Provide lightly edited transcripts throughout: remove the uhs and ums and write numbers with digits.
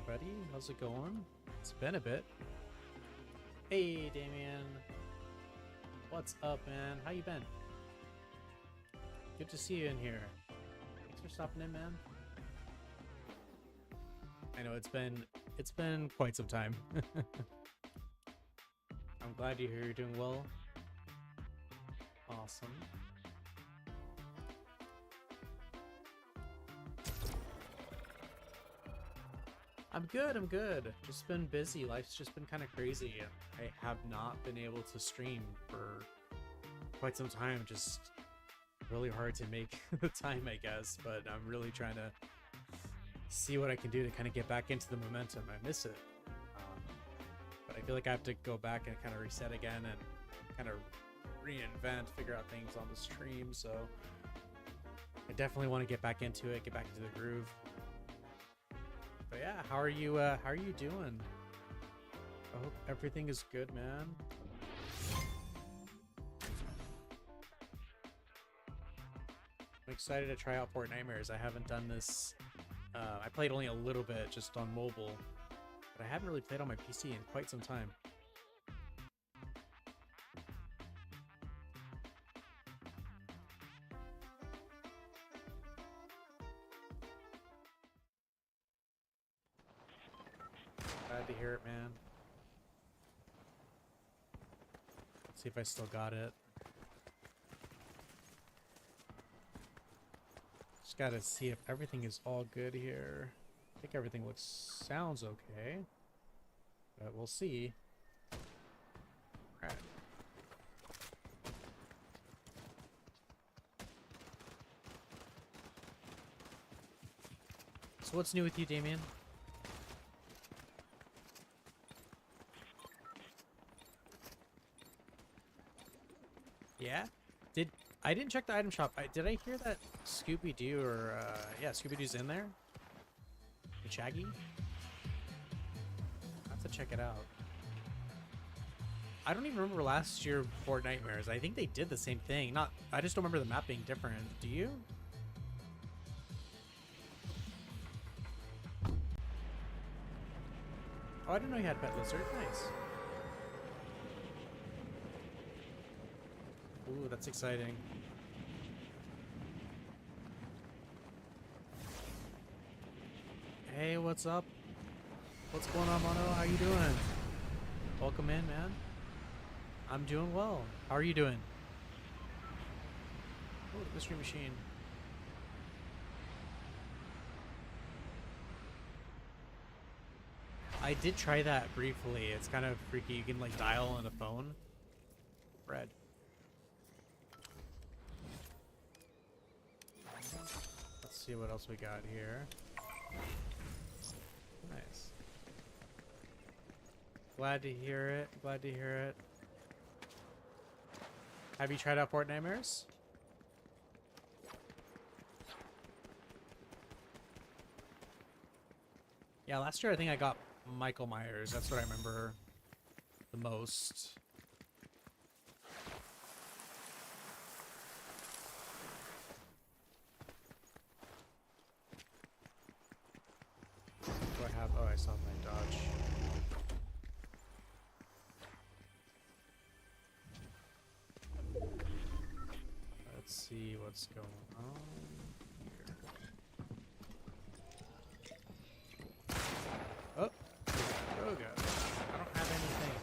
buddy. How's it going? It's been a bit. Hey, Damien. What's up, man? How you been? Good to see you in here. Thanks for stopping in, man. I know it's been quite some time. I'm glad to hear you're doing well. Awesome. I'm good, I'm good. Just been busy. Life's just been kind of crazy. I have not been able to stream for quite some time. Just really hard to make the time, I guess. But I'm really trying to see what I can do to kind of get back into the momentum. I miss it. But I feel like I have to go back and kind of reset again and kind of reinvent, figure out things on the stream. So I definitely want to get back into it, get back into the groove. But yeah, how are you doing? I hope everything is good, man. I'm excited to try out FORTNITEMARES. I haven't done this. I played only a little bit just on mobile, but I haven't really played on my PC in quite some time. Glad to hear it, man. Let's see if I still got it. Just gotta see if everything is all good here. I think everything sounds okay, but we'll see. All right. So what's new with you, Damien? Yeah? I didn't check the item shop. Did I hear that Scooby-Doo or yeah, Scooby-Doo's in there? The Shaggy? I have to check it out. I don't even remember last year FORTNITEMARES. I think they did the same thing. I just don't remember the map being different. Do you? Oh, I didn't know you had Pet Lizard. Nice. Ooh, that's exciting. Hey, what's up? What's going on, Mono? How you doing? Welcome in, man. I'm doing well. How are you doing? Oh, the mystery machine. I did try that briefly. It's kind of freaky. You can like dial on the phone. Bread. Let's see what else we got here. Nice. Glad to hear it. Glad to hear it. Have you tried out FORTNITEMARES? Yeah, last year I think I got Michael Myers. That's what I remember the most. Do I have? Oh, I saw my dodge. Let's see what's going on here. Oh, oh god. I don't have anything.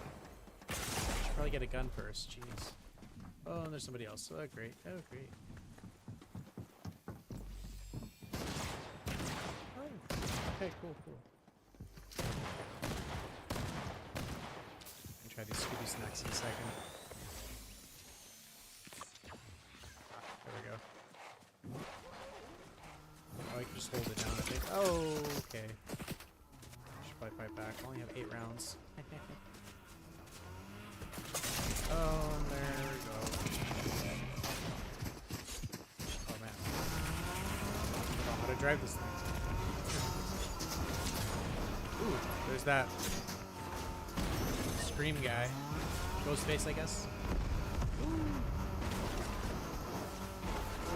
Should probably get a gun first. Jeez. Oh, and there's somebody else. Oh, great. Oh, great. Oh, okay, cool, cool. Try these Scooby snacks in a second. There we go. Oh, I can just hold it down, I think. Oh, okay. Should probably fight back. I only have 8 rounds. Oh, and there we go. Oh, man. I don't know how to drive this thing. Ooh, there's that Scream guy. Ghostface, I guess. Ooh. Ooh,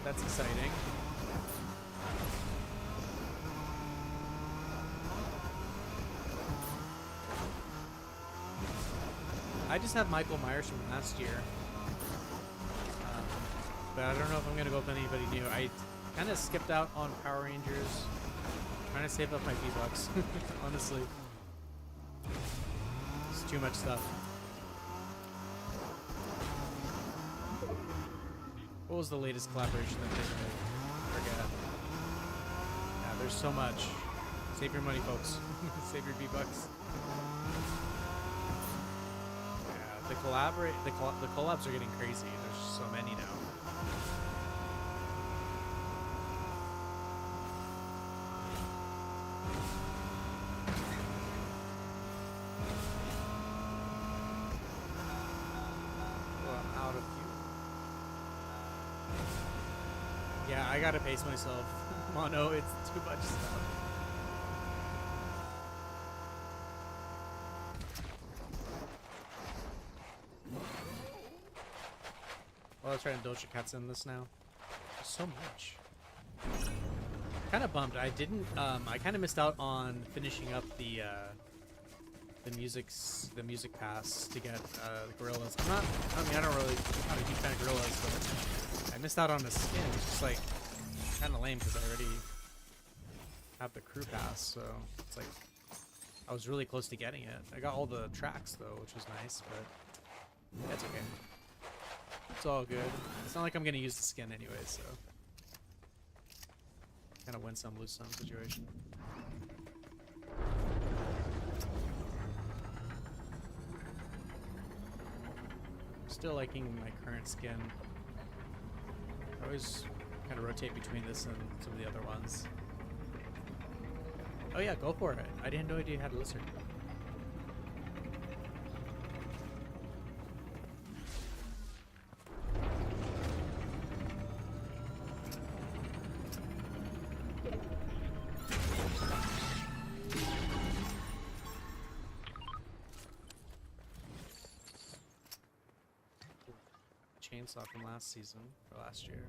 that's exciting. just have Michael Myers from last year. But I don't know if I'm gonna go with anybody new. I kind of skipped out on Power Rangers. Trying to save up my V-Bucks, honestly. It's too much stuff. What was the latest collaboration that they made? I forget. Yeah, there's so much. Save your money, folks. Save your V-Bucks. Yeah, the collabs are getting crazy. There's just so many now. Yeah, I gotta pace myself. Mono, it's too much stuff. Well, let's try and Doja Cat's in this now. There's so much. Kind of bummed. I didn't. I kind of missed out on finishing up the music pass to get the gorillas. I mean, I don't really. I'm not a huge fan of gorillas, but I missed out on the skin. It's just like kind of lame because I already have the crew pass, so it's like I was really close to getting it. I got all the tracks though, which was nice, but that's okay. It's all good. It's not like I'm gonna use the skin anyway, so kind of win some, lose some situation. Still liking my current skin. I always kind of rotate between this and some of the other ones. Oh yeah, go for it. I didn't know you had a lizard. Chainsaw from last season, or last year.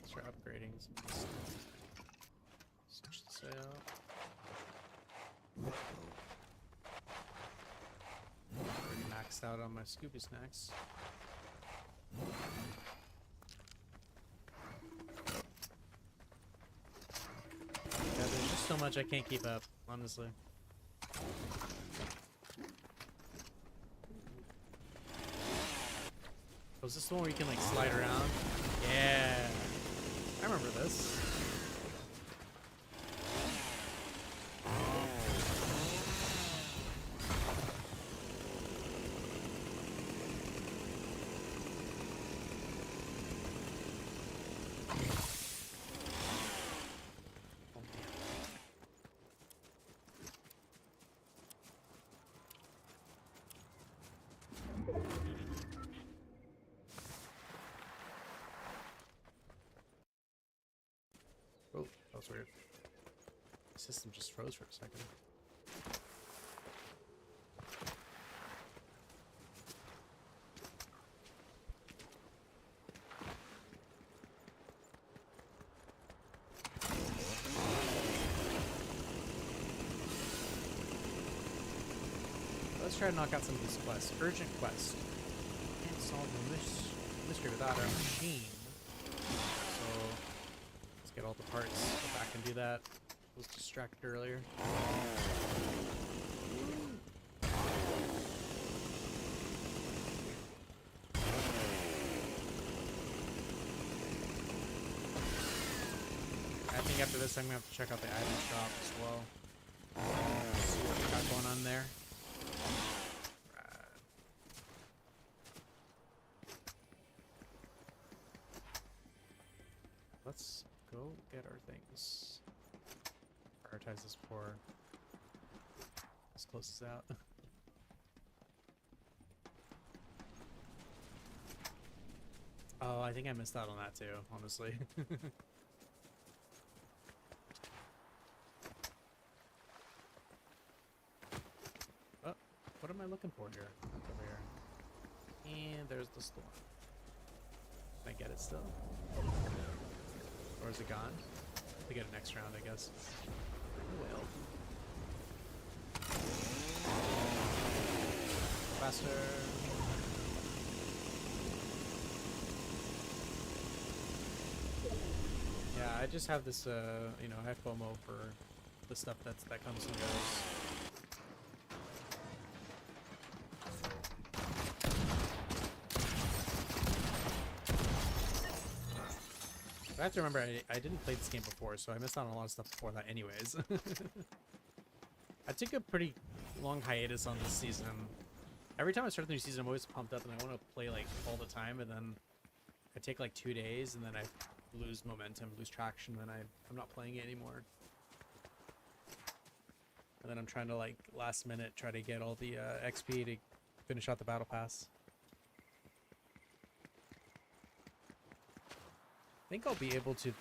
Let's try upgrading some of this stuff. Switch this out. Already maxed out on my Scooby Snacks. Yeah, there's just so much I can't keep up, honestly. Was this the one where you can like slide around? Yeah, I remember this. Oh, that was weird. The system just froze for a second. Let's try to knock out some of these quests. Urgent quest. Can't solve the mystery without our machine. Get all the parts, go back and do that. I was distracted earlier. I think after this I'm gonna have to check out the item shop as well. See what we got going on there. Let's go get our things. Prioritize this for as close as out. Oh, I think I missed out on that too, honestly. Oh, what am I looking for here? Over here. And there's the storm. Can I get it still? Or is it gone? To get it next round, I guess. Oh well. Faster. Yeah, I just have this, you know, I have FOMO for the stuff that comes and goes. I have to remember, I didn't play this game before, so I missed out on a lot of stuff before that anyways. I took a pretty long hiatus on this season. Every time I start the new season, I'm always pumped up and I want to play like all the time, and then I take like 2 days and then I lose momentum, lose traction, and then I'm not playing it anymore. And then I'm trying to like last minute try to get all the XP to finish out the battle pass. I think I'll be able to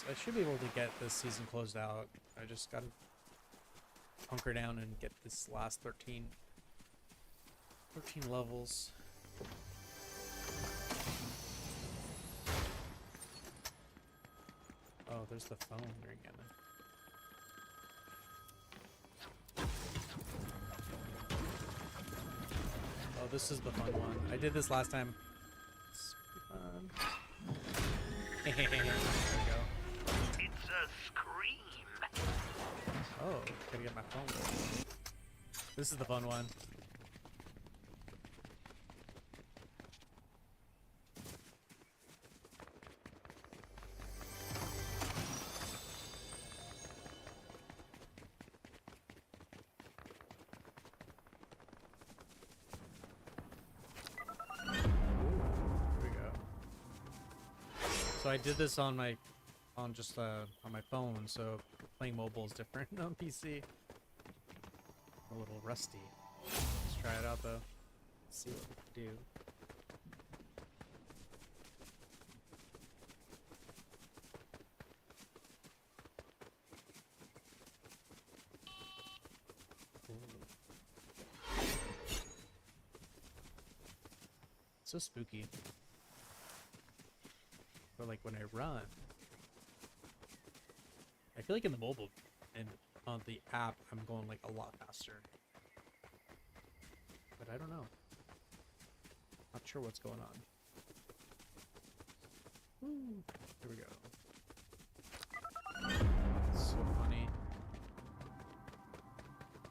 I should be able to get this season closed out. I just gotta hunker down and get this last 13 levels. Oh, there's the phone ringing. Oh, this is the fun one. I did this last time. It's fun. There we go. It's a scream. Oh, gotta get my phone. This is the fun one. So I did this on my on my phone, so playing mobile is different on PC. A little rusty. Let's try it out though. See what we can do. So spooky. But like when I run, I feel like in the mobile and on the app, I'm going like a lot faster. But I don't know. Not sure what's going on. Woo. Here we go. So funny.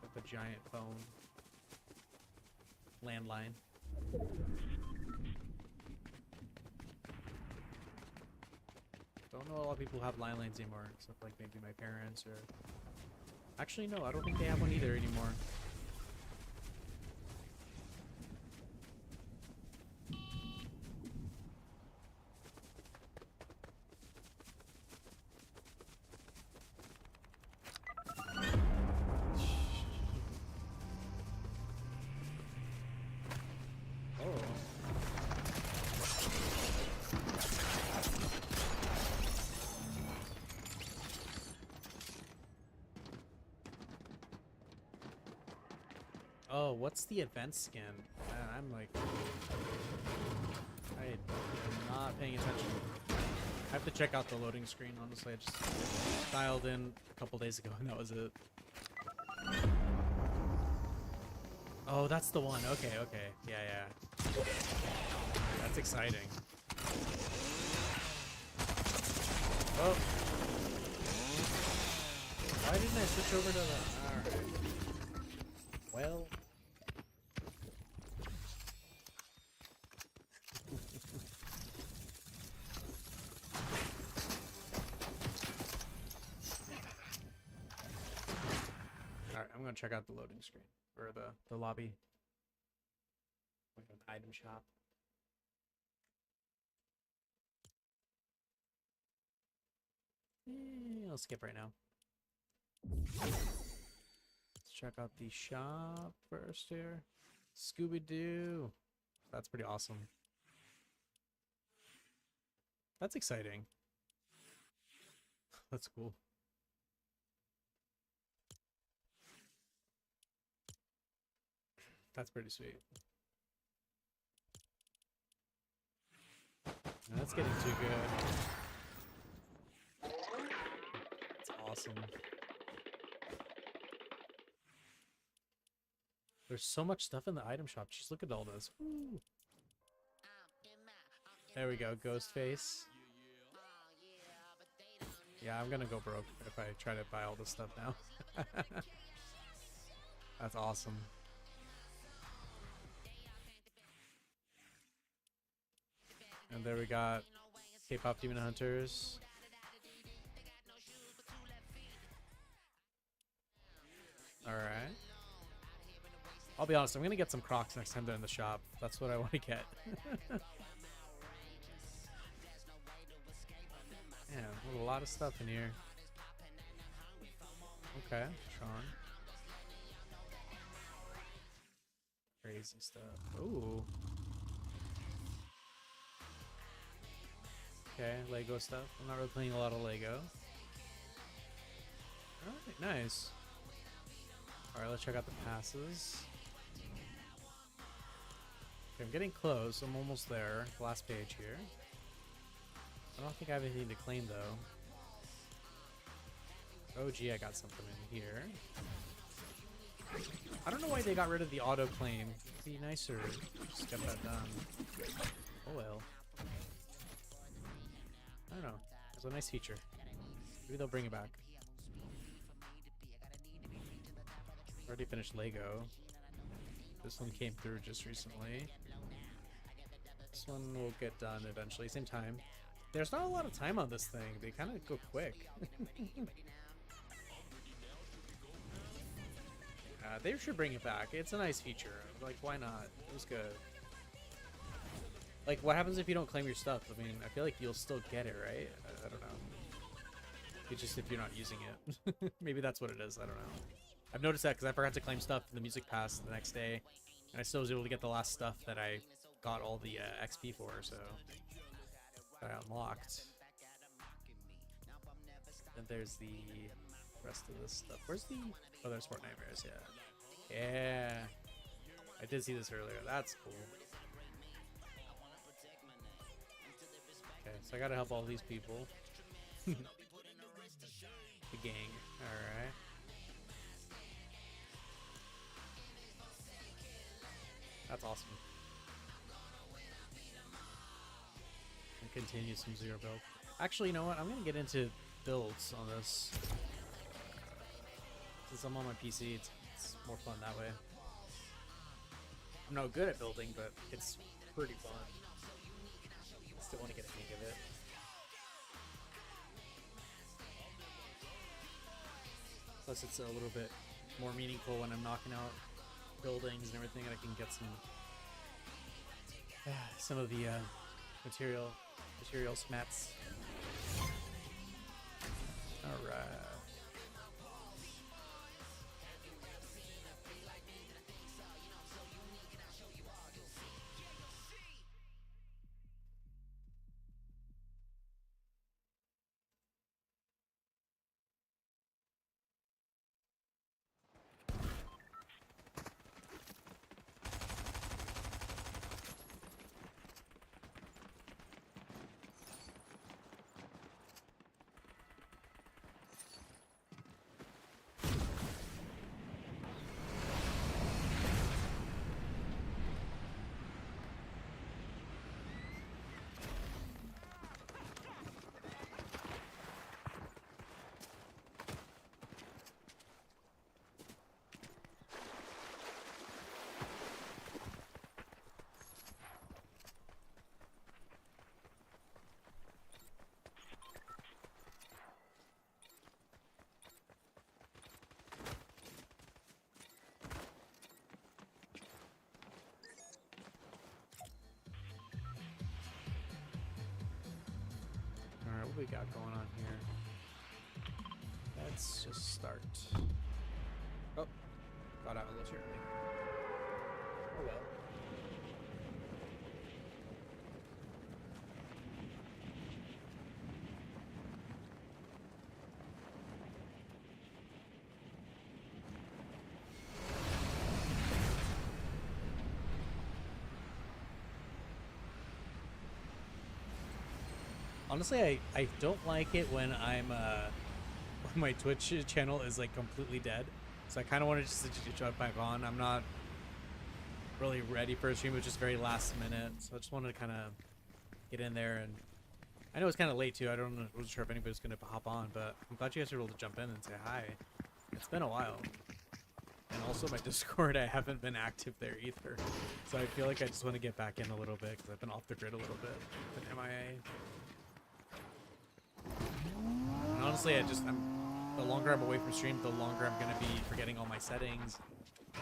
With a giant phone. Landline. Don't know a lot of people who have landlines anymore, except like maybe my parents or... Actually, no, I don't think they have one either anymore. Oh, what's the event skin? Man, I'm like... I am not paying attention. I have to check out the loading screen, honestly. I just dialed in a couple days ago and that was it. Oh, that's the one. Okay, okay. Yeah, yeah. That's exciting. Oh. Why didn't I switch over to the... Alright. Well... Alright, I'm gonna check out the loading screen. Or the lobby. Like an item shop. I'll skip right now. Let's check out the shop first here. Scooby-Doo. That's pretty awesome. That's exciting. That's cool. That's pretty sweet. No, that's getting too good. It's awesome. There's so much stuff in the item shop. Just look at all this. Woo. There we go, ghost face. Yeah, I'm gonna go broke if I try to buy all this stuff now. That's awesome. And there we got K-pop Demon Hunters. Alright. I'll be honest, I'm gonna get some Crocs next time they're in the shop. That's what I want to get. Yeah, a lot of stuff in here. Okay, Sean. Crazy stuff. Ooh. Okay, Lego stuff. I'm not really playing a lot of Lego. Alright, nice. Alright, let's check out the passes. Okay, I'm getting close. I'm almost there. Last page here. I don't think I have anything to claim, though. Oh, gee, I got something in here. I don't know why they got rid of the auto claim. It'd be nicer to just get that done. Oh, well. I don't know. It's a nice feature. Maybe they'll bring it back. Already finished Lego. This one came through just recently. This one will get done eventually. Same time. There's not a lot of time on this thing. They kind of go quick. They should bring it back. It's a nice feature. Like, why not? It was good. Like, what happens if you don't claim your stuff? I mean, I feel like you'll still get it, right? I don't know. It's just if you're not using it. Maybe that's what it is. I don't know. I've noticed that because I forgot to claim stuff in the music pass the next day. And I still was able to get the last stuff that I got all the XP for, so... I unlocked. And there's the rest of this stuff. Where's the... Oh, there's FORTNITEMARES, yeah. Yeah. I did see this earlier. That's cool. Okay, so I gotta help all these people. The gang. Alright. That's awesome. And continue some zero build. Actually, you know what? I'm gonna get into builds on this. Since I'm on my PC, it's more fun that way. I'm not good at building, but it's pretty fun. Still want to get a hang of it. Plus, it's a little bit more meaningful when I'm knocking out buildings and everything, and I can get some of the material smats. All right. Alright, what we got going on here? Let's just start. Oh, got out a little too early. Oh well. Honestly, I don't like it when I'm when my Twitch channel is like completely dead. So I kind of want to just jump back on. I'm not really ready for a stream. It was just very last minute, so I just wanted to kind of get in there. And I know it's kind of late too. I wasn't sure if anybody's gonna hop on, but I'm glad you guys were able to jump in and say hi. It's been a while. And also my Discord, I haven't been active there either. So I feel like I just want to get back in a little bit because I've been off the grid a little bit. Been MIA. And honestly, the longer I'm away from stream, the longer I'm gonna be forgetting all my settings,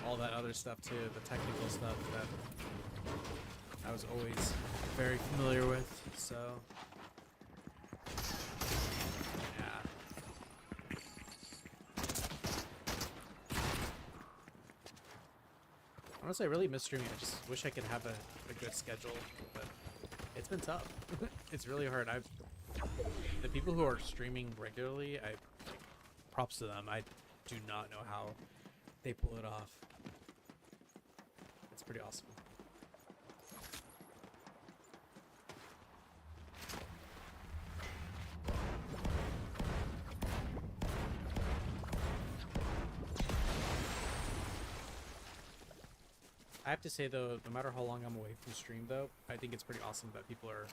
all that other stuff too, the technical stuff that I was always very familiar with. So yeah. Honestly, I really miss streaming. I just wish I could have a good schedule, but it's been tough. It's really hard. The people who are streaming regularly, props to them. I do not know how they pull it off. It's pretty awesome. I have to say though, no matter how long I'm away from stream though, I think it's pretty awesome that people are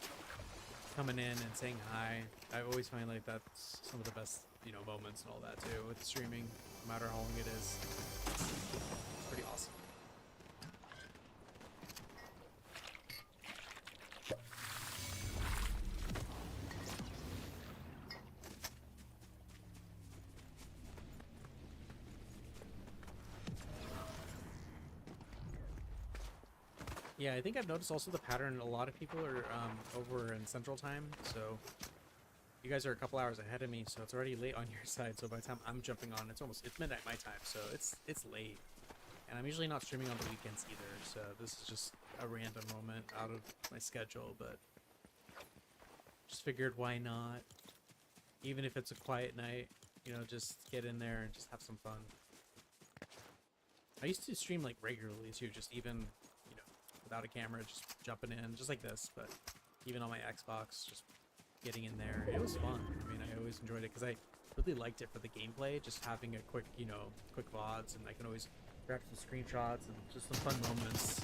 coming in and saying hi. I always find like that's some of the best, you know, moments and all that too with streaming, no matter how long it is. It's pretty awesome. Yeah, I think I've noticed also the pattern. A lot of people are over in Central Time, so you guys are a couple hours ahead of me, so it's already late on your side. So by the time I'm jumping on, it's midnight my time, so it's late. And I'm usually not streaming on the weekends either, so this is just a random moment out of my schedule, but just figured why not? Even if it's a quiet night, you know, just get in there and just have some fun. I used to stream like regularly too, just even without a camera, just jumping in, just like this, but even on my Xbox, just getting in there. It was fun. I mean, I always enjoyed it because I really liked it for the gameplay, just having a quick VODs, and I can always grab some screenshots and just some fun moments.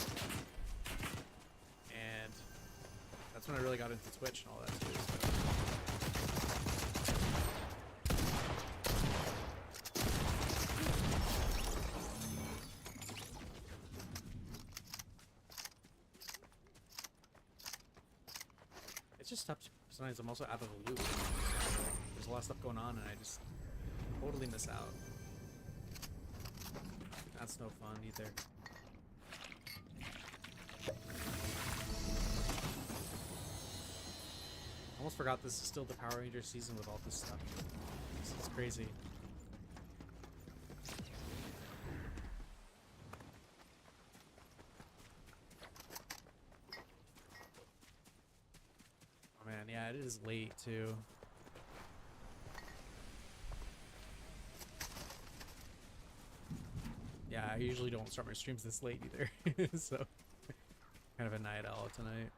And that's when I really got into Twitch and all that too. So. It's just tough. Sometimes I'm also out of the loop. There's a lot of stuff going on, and I just totally miss out. That's no fun either. Almost forgot this is still the Power Rangers season with all this stuff. It's crazy. Man, yeah, it is late too. Yeah, I usually don't start my streams this late either. So, kind of a night owl tonight.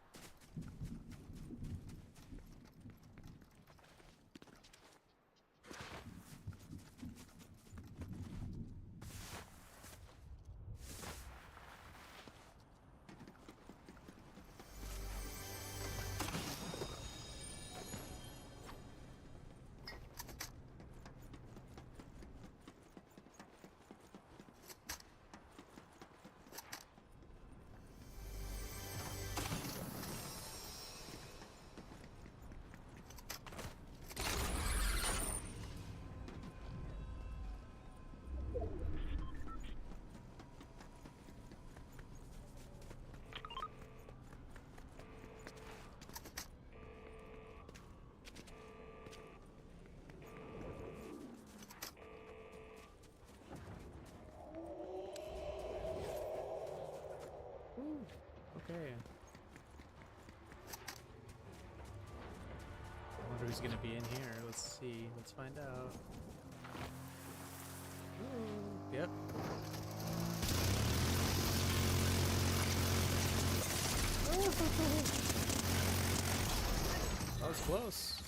Okay. I wonder who's gonna be in here. Let's see. Let's find out. Ooh, yep. That was close.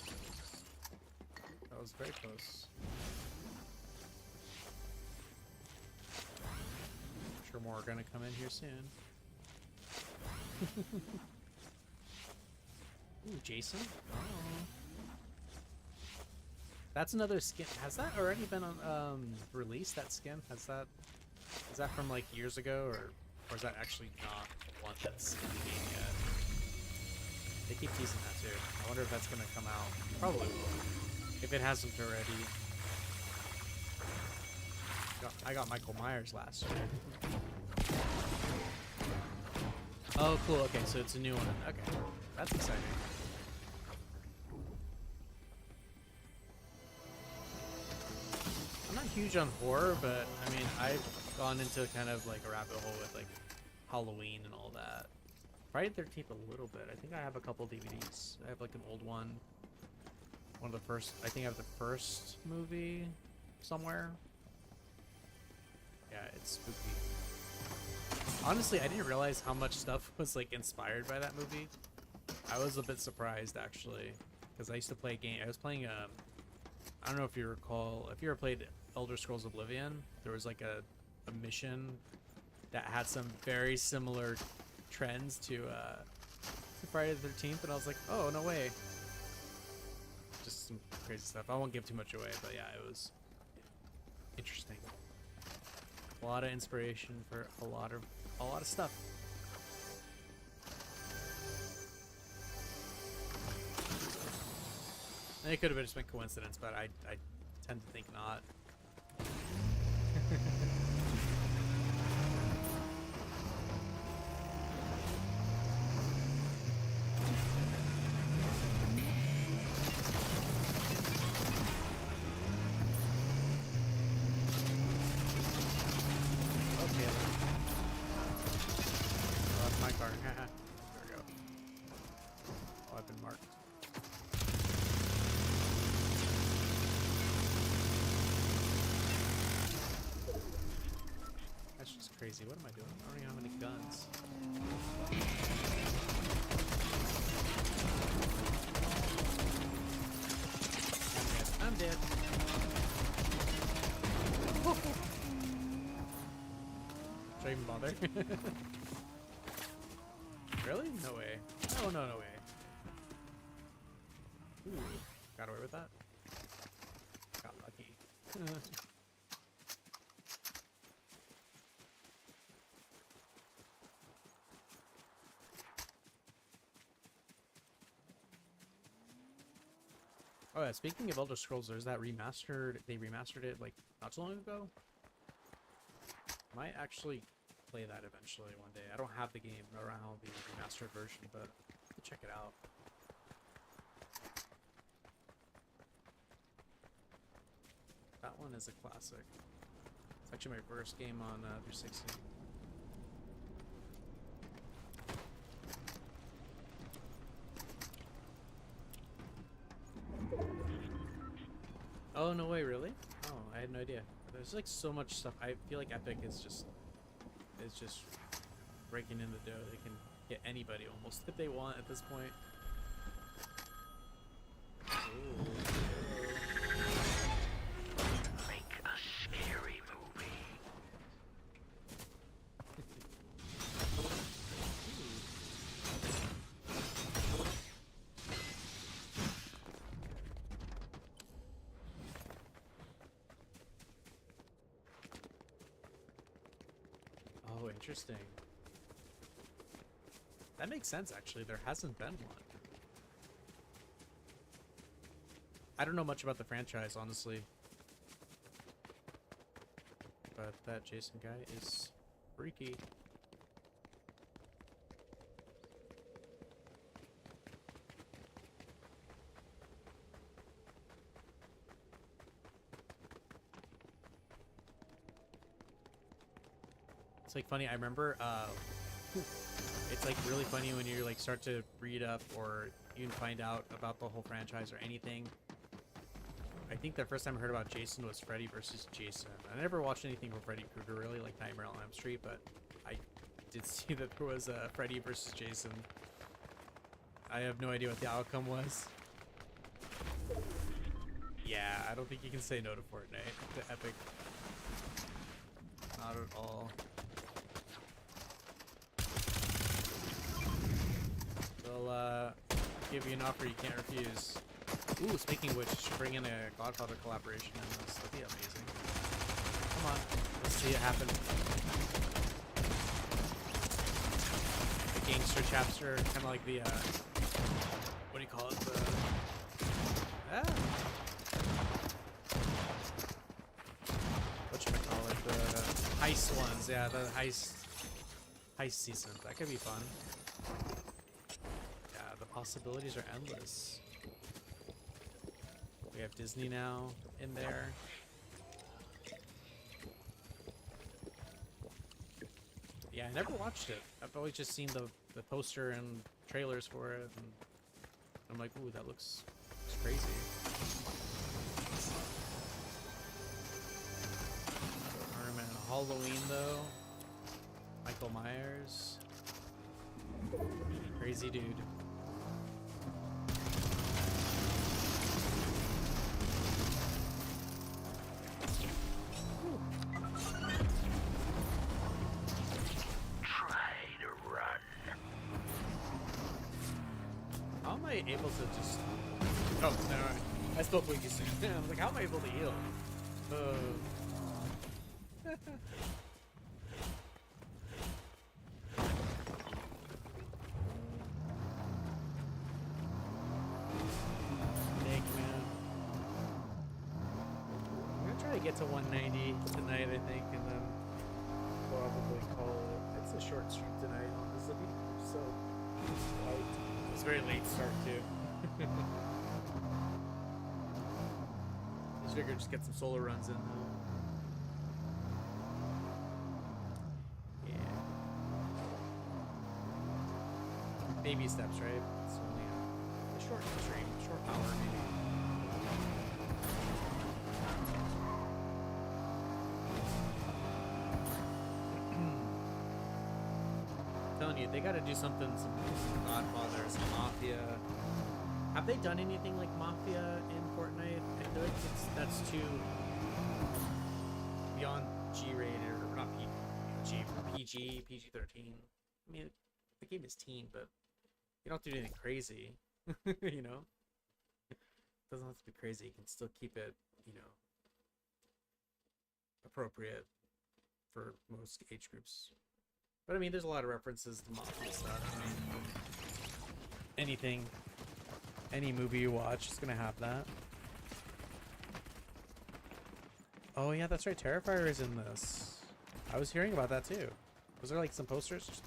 That was very close. I'm sure more are gonna come in here soon. Ooh, Jason. Oh. That's another skin. Has that already been released? That skin? Is that from like years ago, or is that actually not one that's in the game yet? They keep teasing that too. I wonder if that's gonna come out. Probably will. If it hasn't already. I got Michael Myers last year. Oh, cool. Okay, so it's a new one. Okay, that's exciting. I'm not huge on horror, but I mean, I've gone into kind of like a rabbit hole with like Halloween and all that. Friday the 13th a little bit. I think I have a couple DVDs. I have like an old one. One of the first. I think I have the first movie somewhere. Yeah, it's spooky. Honestly, I didn't realize how much stuff was like inspired by that movie. I was a bit surprised actually, because I used to play a game. I was playing I don't know if you recall, if you ever played Elder Scrolls Oblivion, there was like a mission that had some very similar trends to Friday the 13th, and I was like, oh, no way. Just some crazy stuff. I won't give too much away, but yeah, it was interesting. A lot of inspiration for a lot of stuff. And it could have just been coincidence, but I tend to think not. Okay. Oh, that's my car. There we go. Oh, I've been marked. That's just crazy. What am I doing? I don't even have any guns. I'm dead. Should I even bother? Really? No way. Oh, no way. Ooh, got away with that. Got lucky. Oh yeah, speaking of Elder Scrolls, there's that remastered, they remastered it like not too long ago. Might actually play that eventually one day. I don't have the game around the remastered version, but I'll check it out. That one is a classic. It's actually my first game on 360. Oh, no way, really? Oh, I had no idea. There's like so much stuff. I feel like Epic is just breaking in the dough. They can get anybody almost if they want at this point. Ooh. Make a scary movie. Oh, interesting. That makes sense, actually. There hasn't been one. I don't know much about the franchise, honestly. But that Jason guy is freaky. It's like funny, I remember it's like really funny when you like start to read up or even find out about the whole franchise or anything. I think the first time I heard about Jason was Freddy vs. Jason. I never watched anything from Freddy Krueger really, like Nightmare on Elm Street, but I did see that there was a Freddy vs. Jason. I have no idea what the outcome was. Yeah, I don't think you can say no to Fortnite, to Epic. Not at all. They'll give you an offer you can't refuse. Ooh, speaking of which, should bring in a Godfather collaboration in this. That'd be amazing. Come on, let's see it happen. The gangster chapter, kind of like the what do you call it? Whatchamacallit, the heist ones. Yeah, the heist season. That could be fun. Yeah, the possibilities are endless. We have Disney now in there. Yeah, I never watched it. I've always just seen the poster and trailers for it, and I'm like, ooh, that looks crazy. Tournament Halloween though. Michael Myers. Crazy dude. How am I able to just... Oh, no, I spoke what you said. I was like, how am I able to heal? Thank you, man. I'm gonna try to get to 190 tonight, I think, and then probably call it. It's a short stream tonight, honestly. So, it's a very late start, too. Just figured just get some solo runs in, though. Yeah. Baby steps, right? It's only a short stream, short hour, maybe. Telling you, they got to do something, some Godfather, some Mafia. Have they done anything like Mafia in Fortnite? I feel like that's too beyond G-rated, or not PG, PG-13. I mean, the game is teen, but you don't have to do anything crazy, you know? It doesn't have to be crazy. You can still keep it, you know, appropriate for most age groups. But I mean, there's a lot of references to Mafia stuff. I mean, anything, any movie you watch is gonna have that. Oh yeah, that's right. Terrifier is in this. I was hearing about that too. Was there like some posters?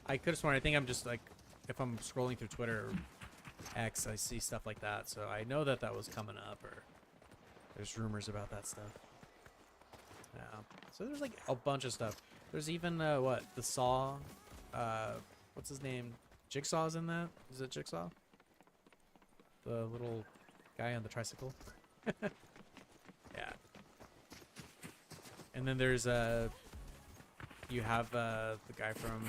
I could have sworn. I think I'm just like, if I'm scrolling through Twitter or X, I see stuff like that. So I know that that was coming up, or there's rumors about that stuff. Yeah. So there's like a bunch of stuff. There's even what, the Saw, what's his name? Jigsaw's in that? Is it Jigsaw? The little guy on the tricycle. Yeah. And then there's you have the guy from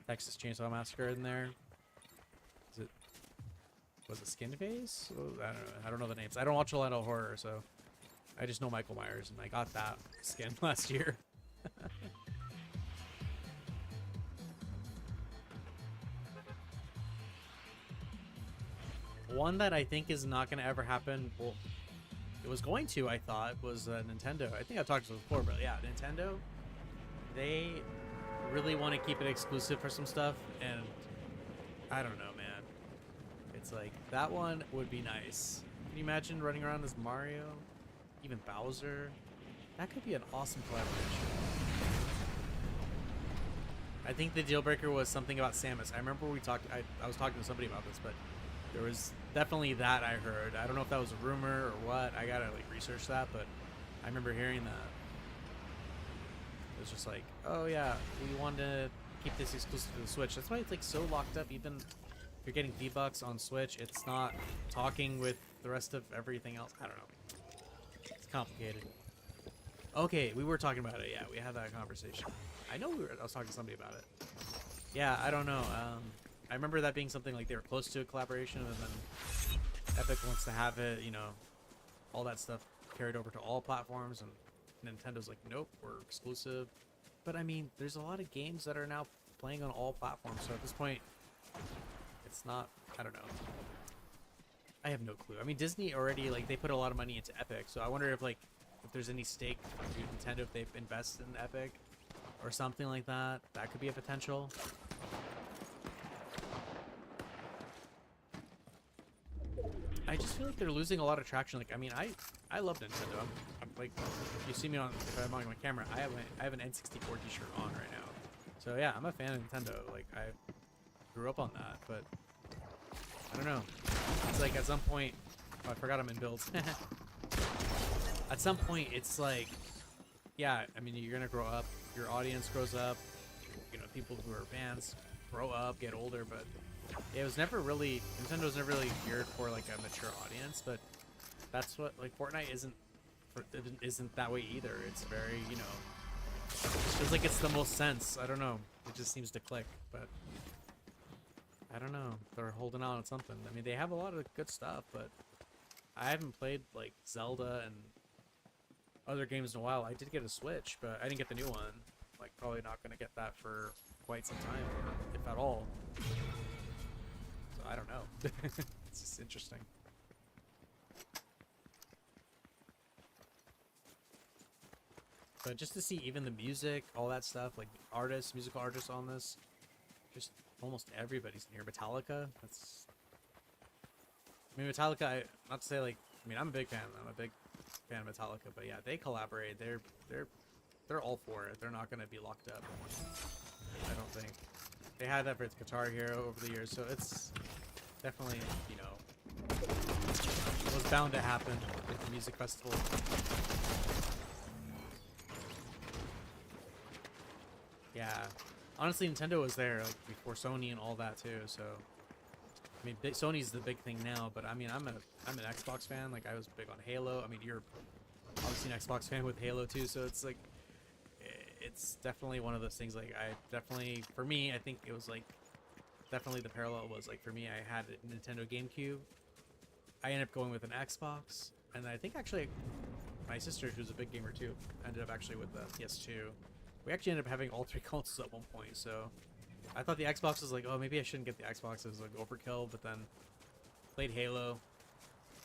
Texas Chainsaw Massacre in there. Is it, was it Skinface? Oh, I don't know the names. I don't watch a lot of horror, so I just know Michael Myers, and I got that skin last year. One that I think is not going to ever happen, well, it was going to, I thought, was Nintendo. I think I've talked to them before, but yeah, Nintendo, they really want to keep it exclusive for some stuff, and I don't know, man. It's like, that one would be nice. Can you imagine running around as Mario? Even Bowser? That could be an awesome collaboration. I think the deal breaker was something about Samus. I remember we talked, I was talking to somebody about this, but there was definitely that I heard. I don't know if that was a rumor or what. I gotta like research that, but I remember hearing that. It was just like, oh yeah, we wanted to keep this exclusive to the Switch. That's why it's like so locked up. Even if you're getting V-Bucks on Switch, it's not talking with the rest of everything else. I don't know. It's complicated. Okay, we were talking about it. Yeah, we had that conversation. I know I was talking to somebody about it. Yeah, I don't know. I remember that being something like they were close to a collaboration, and then Epic wants to have it, you know, all that stuff carried over to all platforms, and Nintendo's like, nope, we're exclusive. But I mean, there's a lot of games that are now playing on all platforms, so at this point, It's not, I don't know. I have no clue. I mean, Disney already, like, they put a lot of money into Epic, so I wonder if, like, if there's any stake to Nintendo if they've invested in Epic or something like that. That could be a potential. I just feel like they're losing a lot of traction. Like, I mean, I love Nintendo. I'm like, if you see me on, if I'm on my camera, I have an N64 t-shirt on right now. So yeah, I'm a fan of Nintendo. Like, I grew up on that, but I don't know. It's like at some point, oh, I forgot I'm in builds. At some point, it's like, yeah, I mean, you're gonna grow up. Your audience grows up. You know, people who are fans grow up, get older, but it was never really, Nintendo's never really geared for like a mature audience, but that's what, like, Fortnite isn't that way either. It's very, you know, it feels like it's the most sense. I don't know. It just seems to click, but I don't know. They're holding out on something. I mean, they have a lot of good stuff, but I haven't played like Zelda and other games in a while. I did get a Switch, but I didn't get the new one. Like, probably not going to get that for quite some time, or if at all. So I don't know. It's just interesting. But just to see even the music, all that stuff, like artists, musical artists on this, just almost everybody's in here. Metallica, that's... I mean, Metallica, not to say like... I mean, I'm a big fan. I'm a big fan of Metallica, but yeah, they collaborate. They're all for it. They're not going to be locked up. I don't think. They had that with Guitar Hero over the years, so it's definitely, you know, it was bound to happen with the music festival. Yeah, honestly, Nintendo was there like before Sony and all that too. So, I mean, Sony's the big thing now, but I mean, I'm an Xbox fan. Like, I was big on Halo. I mean, you're obviously an Xbox fan with Halo too, so it's like, it's definitely one of those things. Like, I definitely, for me, I think it was like, definitely the parallel was like, for me, I had a Nintendo GameCube. I ended up going with an Xbox, and I think actually my sister, who's a big gamer too, ended up actually with the PS2. We actually ended up having all three consoles at one point, so I thought the Xbox was like, oh, maybe I shouldn't get the Xbox. It was like overkill, but then played Halo,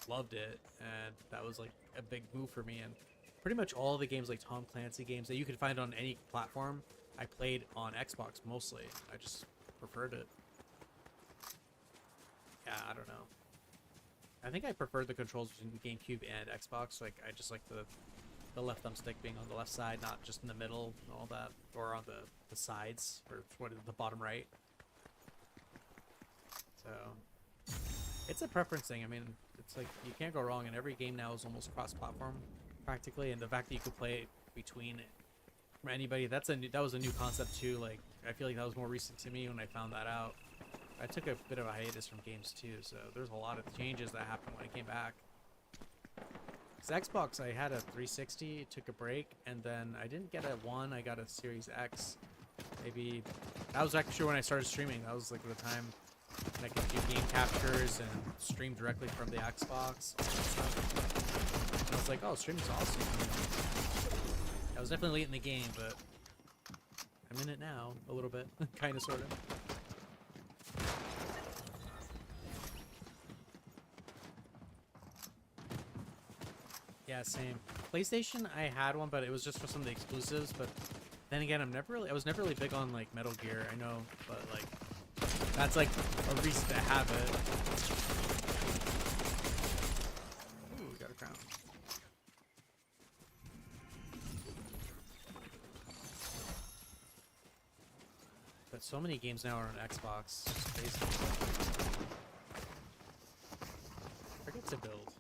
loved it, and that was like a big move for me. And pretty much all the games, like Tom Clancy games that you could find on any platform, I played on Xbox mostly. I just preferred it. Yeah, I don't know. I think I preferred the controls between GameCube and Xbox. Like, I just like the left thumbstick being on the left side, not just in the middle and all that, or on the sides, or what is the bottom right. So it's a preference thing. I mean, it's like you can't go wrong, and every game now is almost cross-platform practically, and the fact that you could play it between from anybody, that was a new concept too. Like, I feel like that was more recent to me when I found that out. I took a bit of a hiatus from games too, so there's a lot of changes that happened when I came back. Because Xbox, I had a 360, took a break, and then I didn't get a One, I got a Series X. Maybe, that was actually when I started streaming. That was like the time that I could do game captures and stream directly from the Xbox. And I was like, oh, streaming's awesome. I was definitely late in the game, but I'm in it now, a little bit, kind of, sort of. Yeah, same. PlayStation, I had one, but it was just for some of the exclusives. But then again, I was never really big on like Metal Gear. I know, but like that's like a reason to have it. Ooh, we got a crown. But so many games now are on Xbox. It's crazy. Forget to build.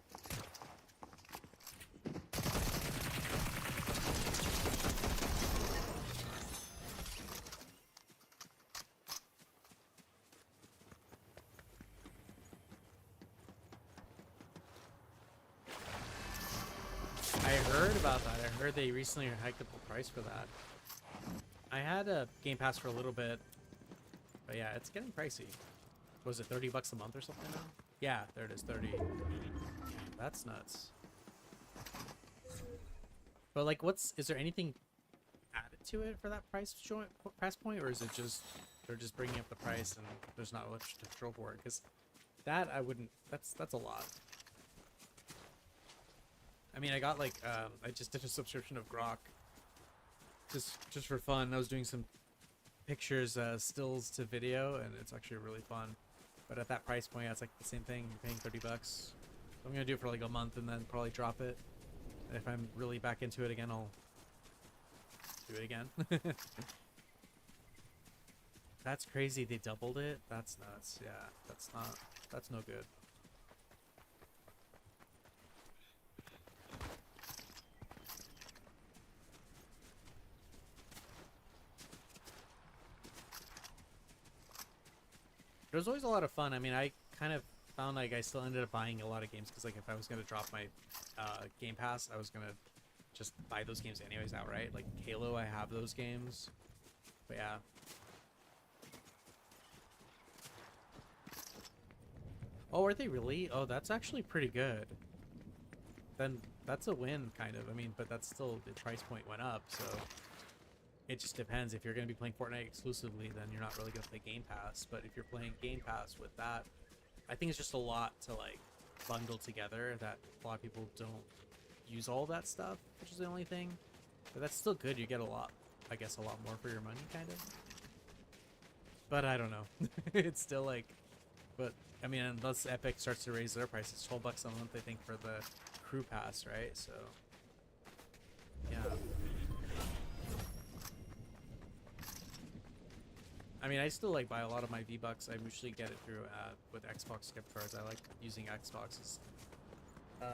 About that. I heard they recently hiked up the price for that. I had a Game Pass for a little bit, but yeah, it's getting pricey. Was it $30 a month or something now? Yeah, there it is, 30. That's nuts. But like, is there anything added to it for that price point, or is it just they're just bringing up the price and there's not much to control for it. Because that I wouldn't. That's a lot. I mean, I got like I just did a subscription of Grok, just for fun. I was doing some pictures, stills to video, and it's actually really fun. But at that price point, it's like the same thing. You're paying $30. So I'm gonna do it for like a month and then probably drop it. And if I'm really back into it again, I'll do it again. That's crazy. They doubled it. That's nuts. Yeah, that's no good. It was always a lot of fun. I mean, I kind of found like I still ended up buying a lot of games because like if I was gonna drop my Game Pass, I was gonna just buy those games anyways outright. Like Halo, I have those games. But yeah. Oh, are they really? Oh, that's actually pretty good. Then that's a win, kind of. I mean, but that's still, the price point went up, so it just depends. If you're going to be playing Fortnite exclusively, then you're not really going to play Game Pass. But if you're playing Game Pass with that, I think it's just a lot to like bundle together that a lot of people don't use all that stuff, which is the only thing. But that's still good. You get a lot, I guess, a lot more for your money, kind of. But I don't know. It's still like, but I mean, unless Epic starts to raise their prices, $12 a month, I think, for the crew pass, right? So, yeah. I mean, I still like buy a lot of my V-Bucks. I usually get it through with Xbox gift cards. I like using Xbox's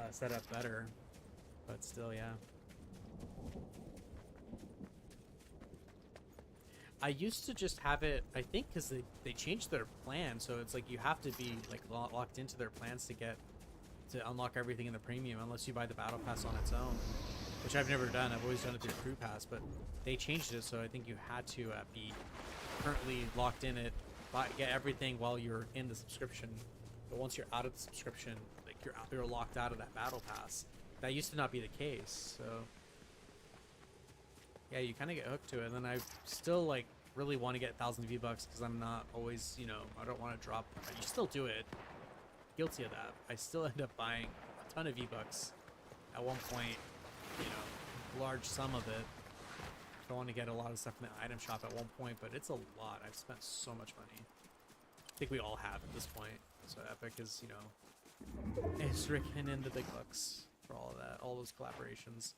setup better, but still, yeah. I used to just have it, I think, because they changed their plan, so it's like you have to be like locked into their plans to unlock everything in the premium, unless you buy the battle pass on its own, which I've never done. I've always done it through crew pass, but they changed it, so I think you had to be currently locked in it, get everything while you're in the subscription. But once you're out of the subscription, like you're locked out of that battle pass. That used to not be the case, so yeah, you kind of get hooked to it. And then I still like really want to get 1,000 V-Bucks because I'm not always, you know, I don't want to drop. You still do it. Guilty of that. I still end up buying a ton of V-Bucks at one point, you know, large sum of it. I want to get a lot of stuff in the item shop at one point, but it's a lot. I've spent so much money. I think we all have at this point. So Epic is, you know, is raking in the big bucks for all of that, all those collaborations.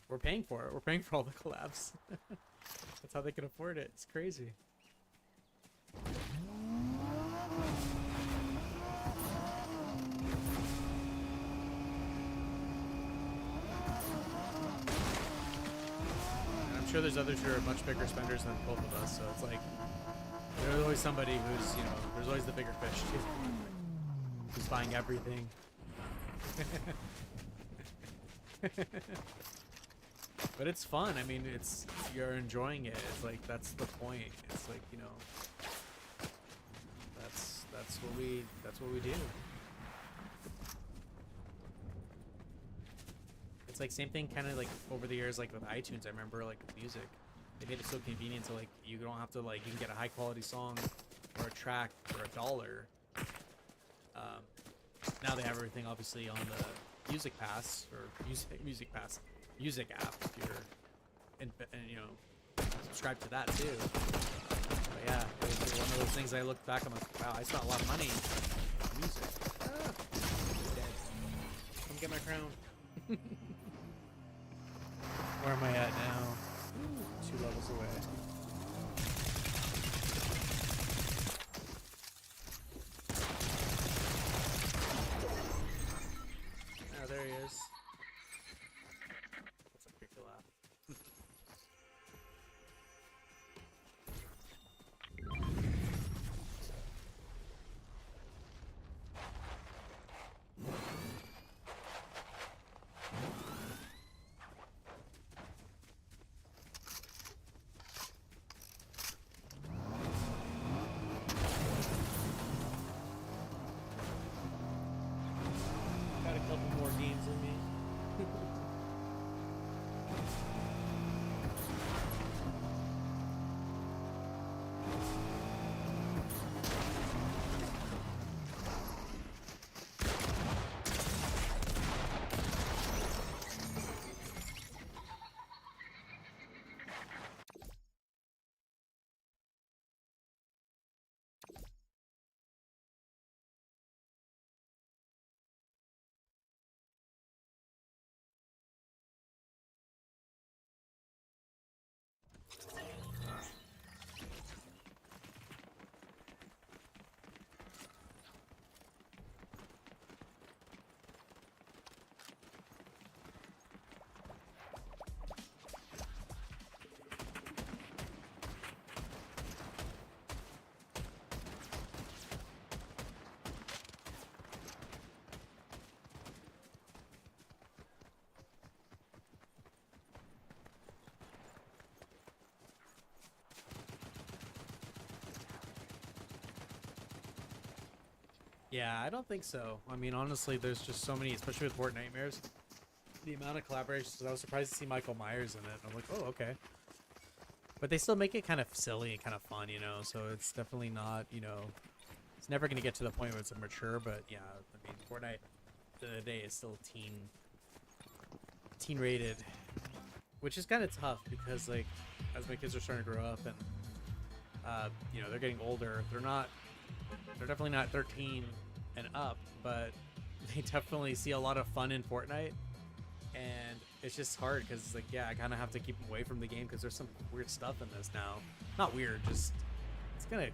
We're paying for it. We're paying for all the collabs. That's how they can afford it. It's crazy. I'm sure there's others who are much bigger spenders than both of us, so it's like there's always somebody who's, you know, there's always the bigger fish too, who's buying everything. But it's fun. I mean, it's, you're enjoying it. It's like, that's the point. It's like, you know, that's what we do. It's like same thing kind of like over the years, like with iTunes. I remember like with music, they made it so convenient to like, you don't have to like, you can get a high quality song or a track for $1. Now they have everything obviously on the Music Pass or Music app if you're and you know, subscribe to that too. But yeah, it was one of those things I looked back, I'm like, wow, I spent a lot of money on music. Ah, dead. Come get my crown. Where am I at now? 2 levels away. Oh, there he is. That's a quick laugh. Yeah, I don't think so. I mean, honestly, there's just so many, especially with FORTNITEMARES. The amount of collaborations, I was surprised to see Michael Myers in it. I'm like, oh, okay. But they still make it kind of silly and kind of fun, you know? So it's definitely not, you know, it's never going to get to the point where it's mature, but yeah, I mean, Fortnite, at the end of the day, is still teen rated, which is kind of tough because, like, as my kids are starting to grow up and, you know, they're getting older, they're definitely not 13 and up, but they definitely see a lot of fun in Fortnite. And it's just hard because it's like, yeah, I kind of have to keep them away from the game because there's some weird stuff in this now. Not weird, just it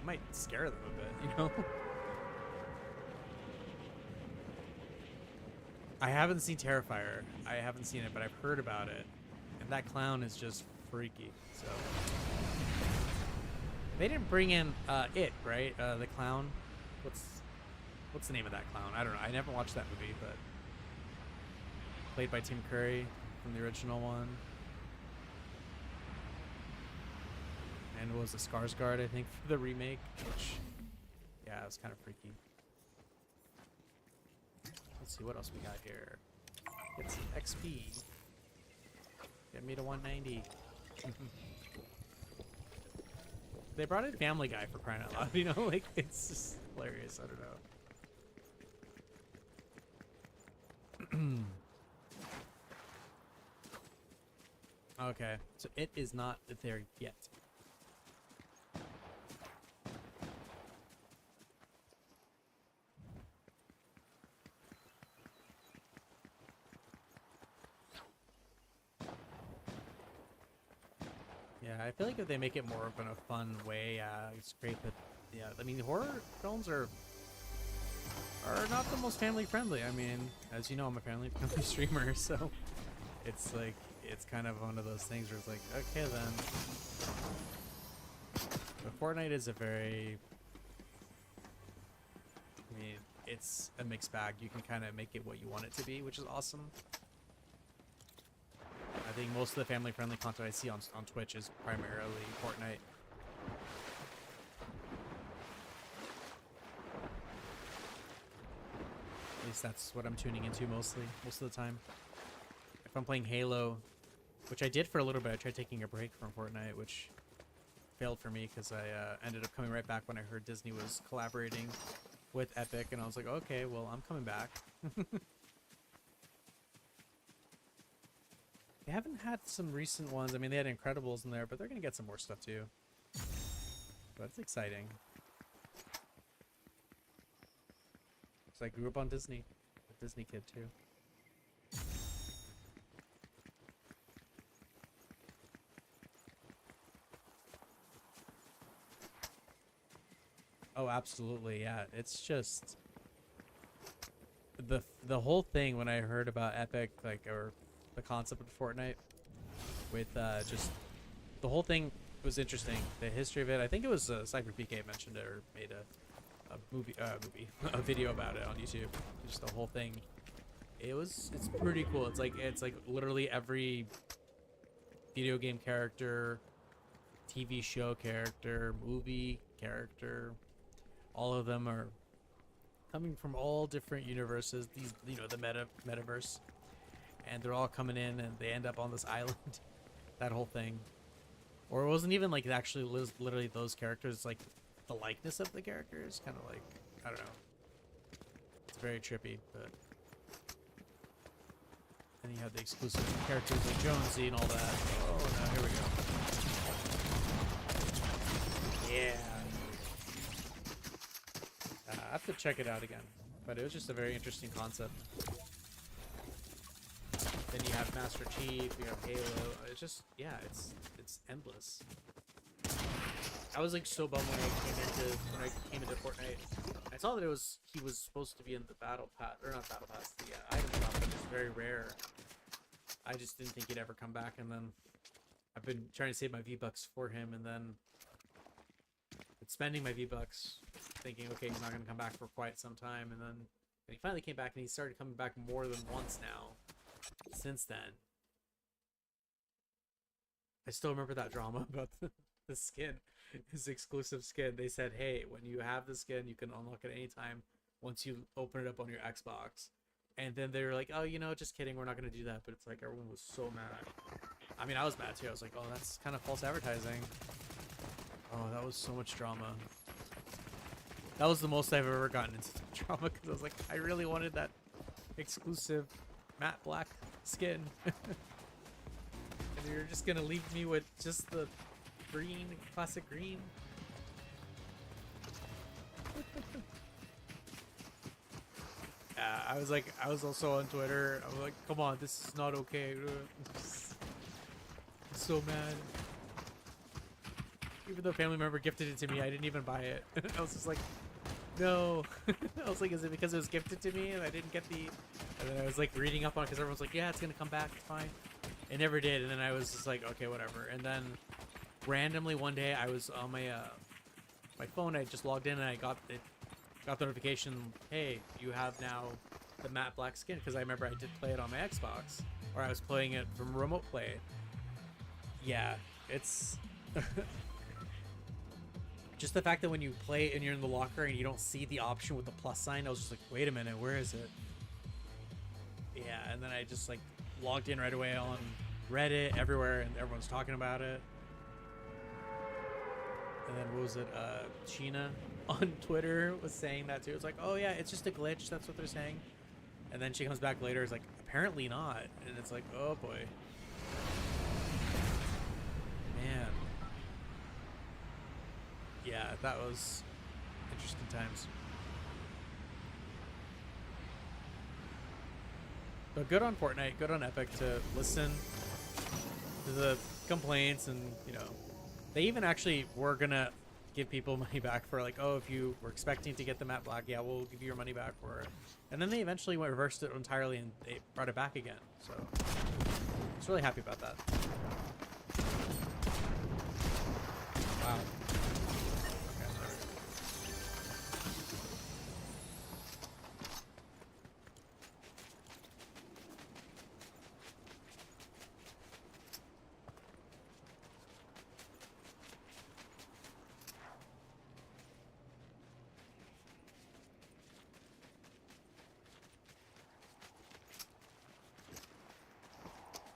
might scare them a bit, you know. I haven't seen Terrifier. I haven't seen it, but I've heard about it, and that clown is just freaky. So they didn't bring in it, right? The clown. What's the name of that clown? I don't know. I never watched that movie, but played by Tim Curry from the original one. And it was a Skarsgård, I think, for the remake, which, yeah, it was kind of freaky. Let's see what else we got here. Get some XP. Get me to 190. They brought in Family Guy for crying out loud, you know? Like, it's just hilarious. I don't know. Okay, so it is not there yet. Yeah, I feel like if they make it more of in a fun way, it's great. But yeah, I mean, horror films are not the most family friendly. I mean, as you know, I'm a family streamer, so it's like it's kind of one of those things where it's like, okay then. But Fortnite is a very, I mean, it's a mixed bag. You can kind of make it what you want it to be, which is awesome. I think most of the family-friendly content I see on Twitch is primarily Fortnite. At least that's what I'm tuning into most of the time. If I'm playing Halo, which I did for a little bit, I tried taking a break from Fortnite, which failed for me because I ended up coming right back when I heard Disney was collaborating with Epic, and I was like, okay, well, I'm coming back. They haven't had some recent ones. I mean, they had Incredibles in there, but they're going to get some more stuff too. But it's exciting. So I grew up on Disney. A Disney kid too. Oh, absolutely. Yeah, it's just the whole thing when I heard about Epic, like, or the concept of Fortnite with just the whole thing was interesting. The history of it, I think it was Cyber PK mentioned it or made a video about it on YouTube. Just the whole thing. It's pretty cool. It's like literally every video game character, TV show character, movie character, all of them are coming from all different universes. These, you know, the metaverse. And they're all coming in and they end up on this island. That whole thing. Or it wasn't even like actually literally those characters. It's like the likeness of the characters. Kind of like, I don't know. It's very trippy, but... And you have the exclusive characters like Jonesy and all that. Oh, no, here we go. Yeah. I have to check it out again. But it was just a very interesting concept. Then you have Master Chief, you have Halo. It's just, yeah, it's endless. I was like so bummed when I came into Fortnite. I saw that he was supposed to be in the battle pass, or not battle pass, the item shop, but it's very rare. I just didn't think he'd ever come back, and then I've been trying to save my V-Bucks for him, and then spending my V-Bucks, thinking, okay, he's not gonna come back for quite some time, and then he finally came back, and he started coming back more than once now. Since then, I still remember that drama about the skin, his exclusive skin. They said, hey, when you have the skin, you can unlock it anytime once you open it up on your Xbox. And then they were like, oh, you know, just kidding, we're not going to do that. But it's like, everyone was so mad. I mean, I was mad too. I was like, oh, that's kind of false advertising. Oh, that was so much drama. That was the most I've ever gotten into drama, because I was like, I really wanted that exclusive matte black skin. And you're just going to leave me with just the green, classic green. I was also on Twitter. I was like, come on, this is not okay. I'm so mad. Even though a family member gifted it to me, I didn't even buy it. I was just like, no. I was like, is it because it was gifted to me and I didn't get the... And then I was like reading up on it because everyone's like, yeah, it's going to come back. It's fine. It never did. And then I was just like, okay, whatever. And then randomly one day I was on my my phone. I just logged in and I got the notification, hey, you have now the matte black skin, because I remember I did play it on my Xbox, or I was playing it from remote play. Yeah, it's just the fact that when you play and you're in the locker and you don't see the option with the plus sign, I was just like, wait a minute, where is it? Yeah, and then I just like logged in right away on Reddit, everywhere, and everyone's talking about it. And then what was it? Sheena on Twitter was saying that too. It's like, oh yeah, it's just a glitch. That's what they're saying. And then she comes back later. It's like, apparently not. And it's like, oh boy, man. Yeah, that was interesting times. But good on Fortnite, good on Epic to listen to the complaints, and you know, they even actually were gonna give people money back for like, oh, if you were expecting to get the matte black, yeah, we'll give you your money back for it. And then they eventually reversed it entirely and they brought it back again. So I was really happy about that. Wow. Okay, sorry.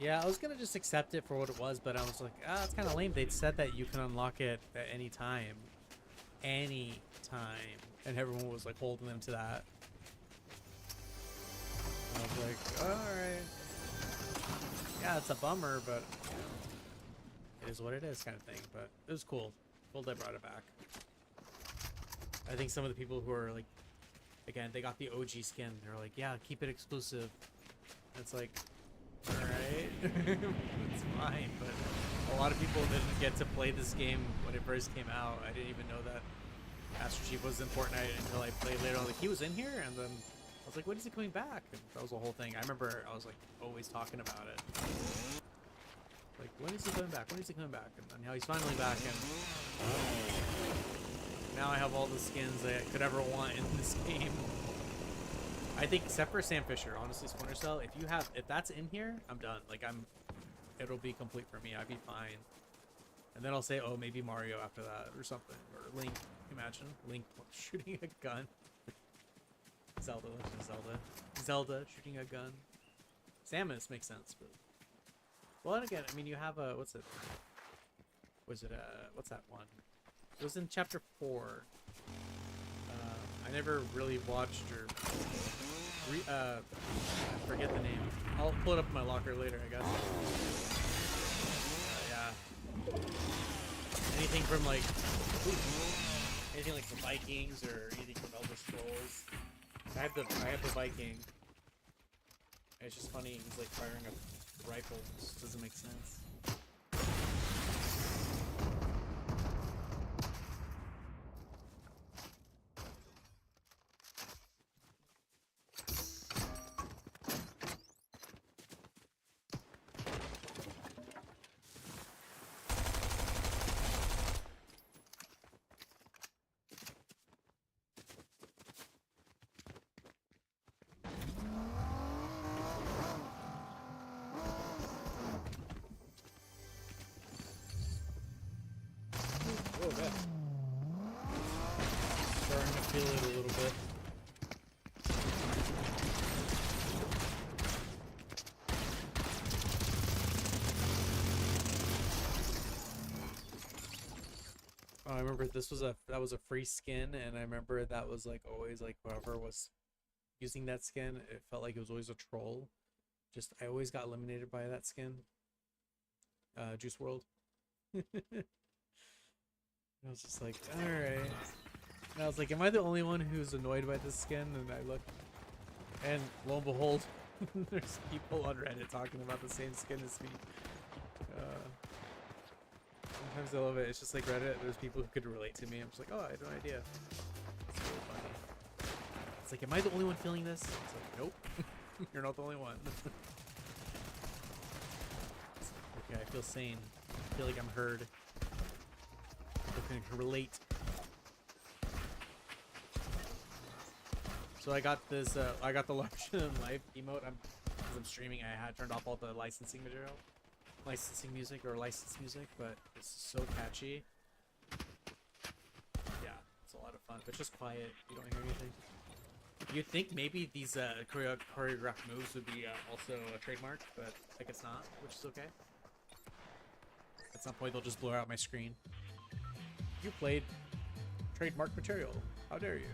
Yeah, I was gonna just accept it for what it was, but I was like, ah, it's kind of lame. They'd said that you can unlock it at any time. Any time. And everyone was like holding them to that. I was like, alright. Yeah, it's a bummer, but you know, it is what it is kind of thing. But it was cool. Cool they brought it back. I think some of the people who are like, again, they got the OG skin. They're like, yeah, keep it exclusive. It's like, alright, it's fine, but a lot of people didn't get to play this game when it first came out. I didn't even know that Master Chief was in Fortnite until I played later. I was like, he was in here? And then I was like, when is he coming back? And that was the whole thing. I remember I was like always talking about it. Like, when is he coming back? When is he coming back? And now he's finally back, and now I have all the skins that I could ever want in this game. I think except for Sam Fisher, honestly, Splinter Cell, if that's in here, I'm done. Like, it'll be complete for me. I'd be fine. And then I'll say, oh, maybe Mario after that or something, or Link. Imagine Link shooting a gun. Zelda shooting a gun. Samus makes sense, but well, and again, I mean, you have a what's that one? It was in chapter 4. I never really watched or I forget the name. I'll pull it up in my locker later, I guess. Yeah. Anything from like anything like the Vikings or anything from Elder Scrolls. I have the Viking. It's just funny. He's like firing a rifle. It just doesn't make sense. I remember that was a free skin, and I remember that was like always like whoever was using that skin, it felt like it was always a troll. Just I always got eliminated by that skin. Juice World. I was just like, all right. And I was like, am I the only one who's annoyed by this skin? And I look, and lo and behold, there's people on Reddit talking about the same skin as me. Sometimes I love it. It's just like Reddit. There's people who could relate to me. I'm just like, oh, I had no idea. It's really funny. It's like, am I the only one feeling this? It's like, nope. You're not the only one. Okay, I feel sane. I feel like I'm heard. People can relate. So I got this. I got the large life emote. Because I'm streaming. I had turned off all the licensing material, licensing music or licensed music, but it's so catchy. Yeah, it's a lot of fun. But just quiet. You don't hear anything. You'd think maybe these choreographed moves would be also trademarked, but I guess not, which is okay. At some point, they'll just blur out my screen. You played trademark material. How dare you?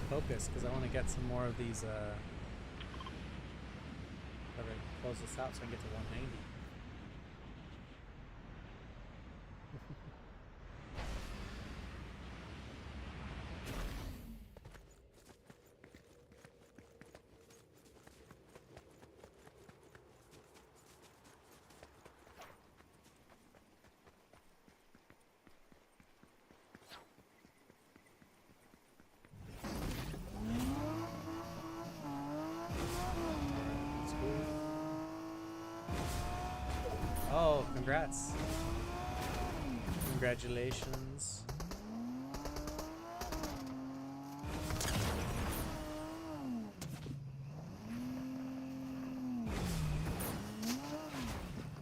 Focus because I want to get some more of these close this out so I can get to 190. Oh, congrats. Congratulations.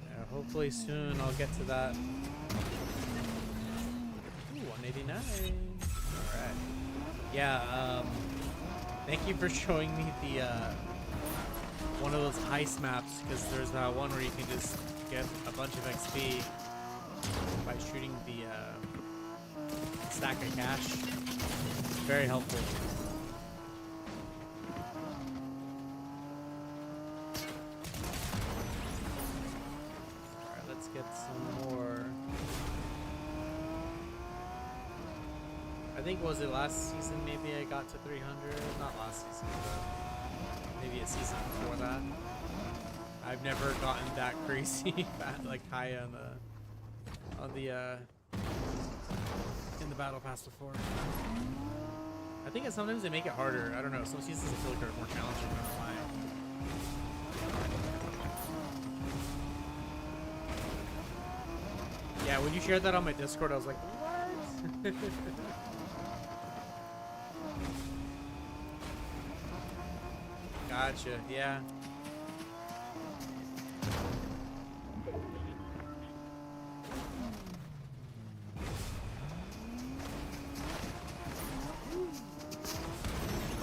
Yeah, hopefully soon I'll get to that. Ooh, 189. Alright. Yeah, thank you for showing me the one of those heist maps, because there's that one where you can just get a bunch of XP by shooting the stack of cash. Very helpful. Alright, let's get some more. I think, was it last season maybe I got to 300? Not last season, but maybe a season before that. I've never gotten that crazy like high on the in the battle pass before. I think sometimes they make it harder. I don't know. Some seasons I feel like are more challenging. I don't know why. Yeah, when you shared that on my Discord, I was like, what? Gotcha. Yeah.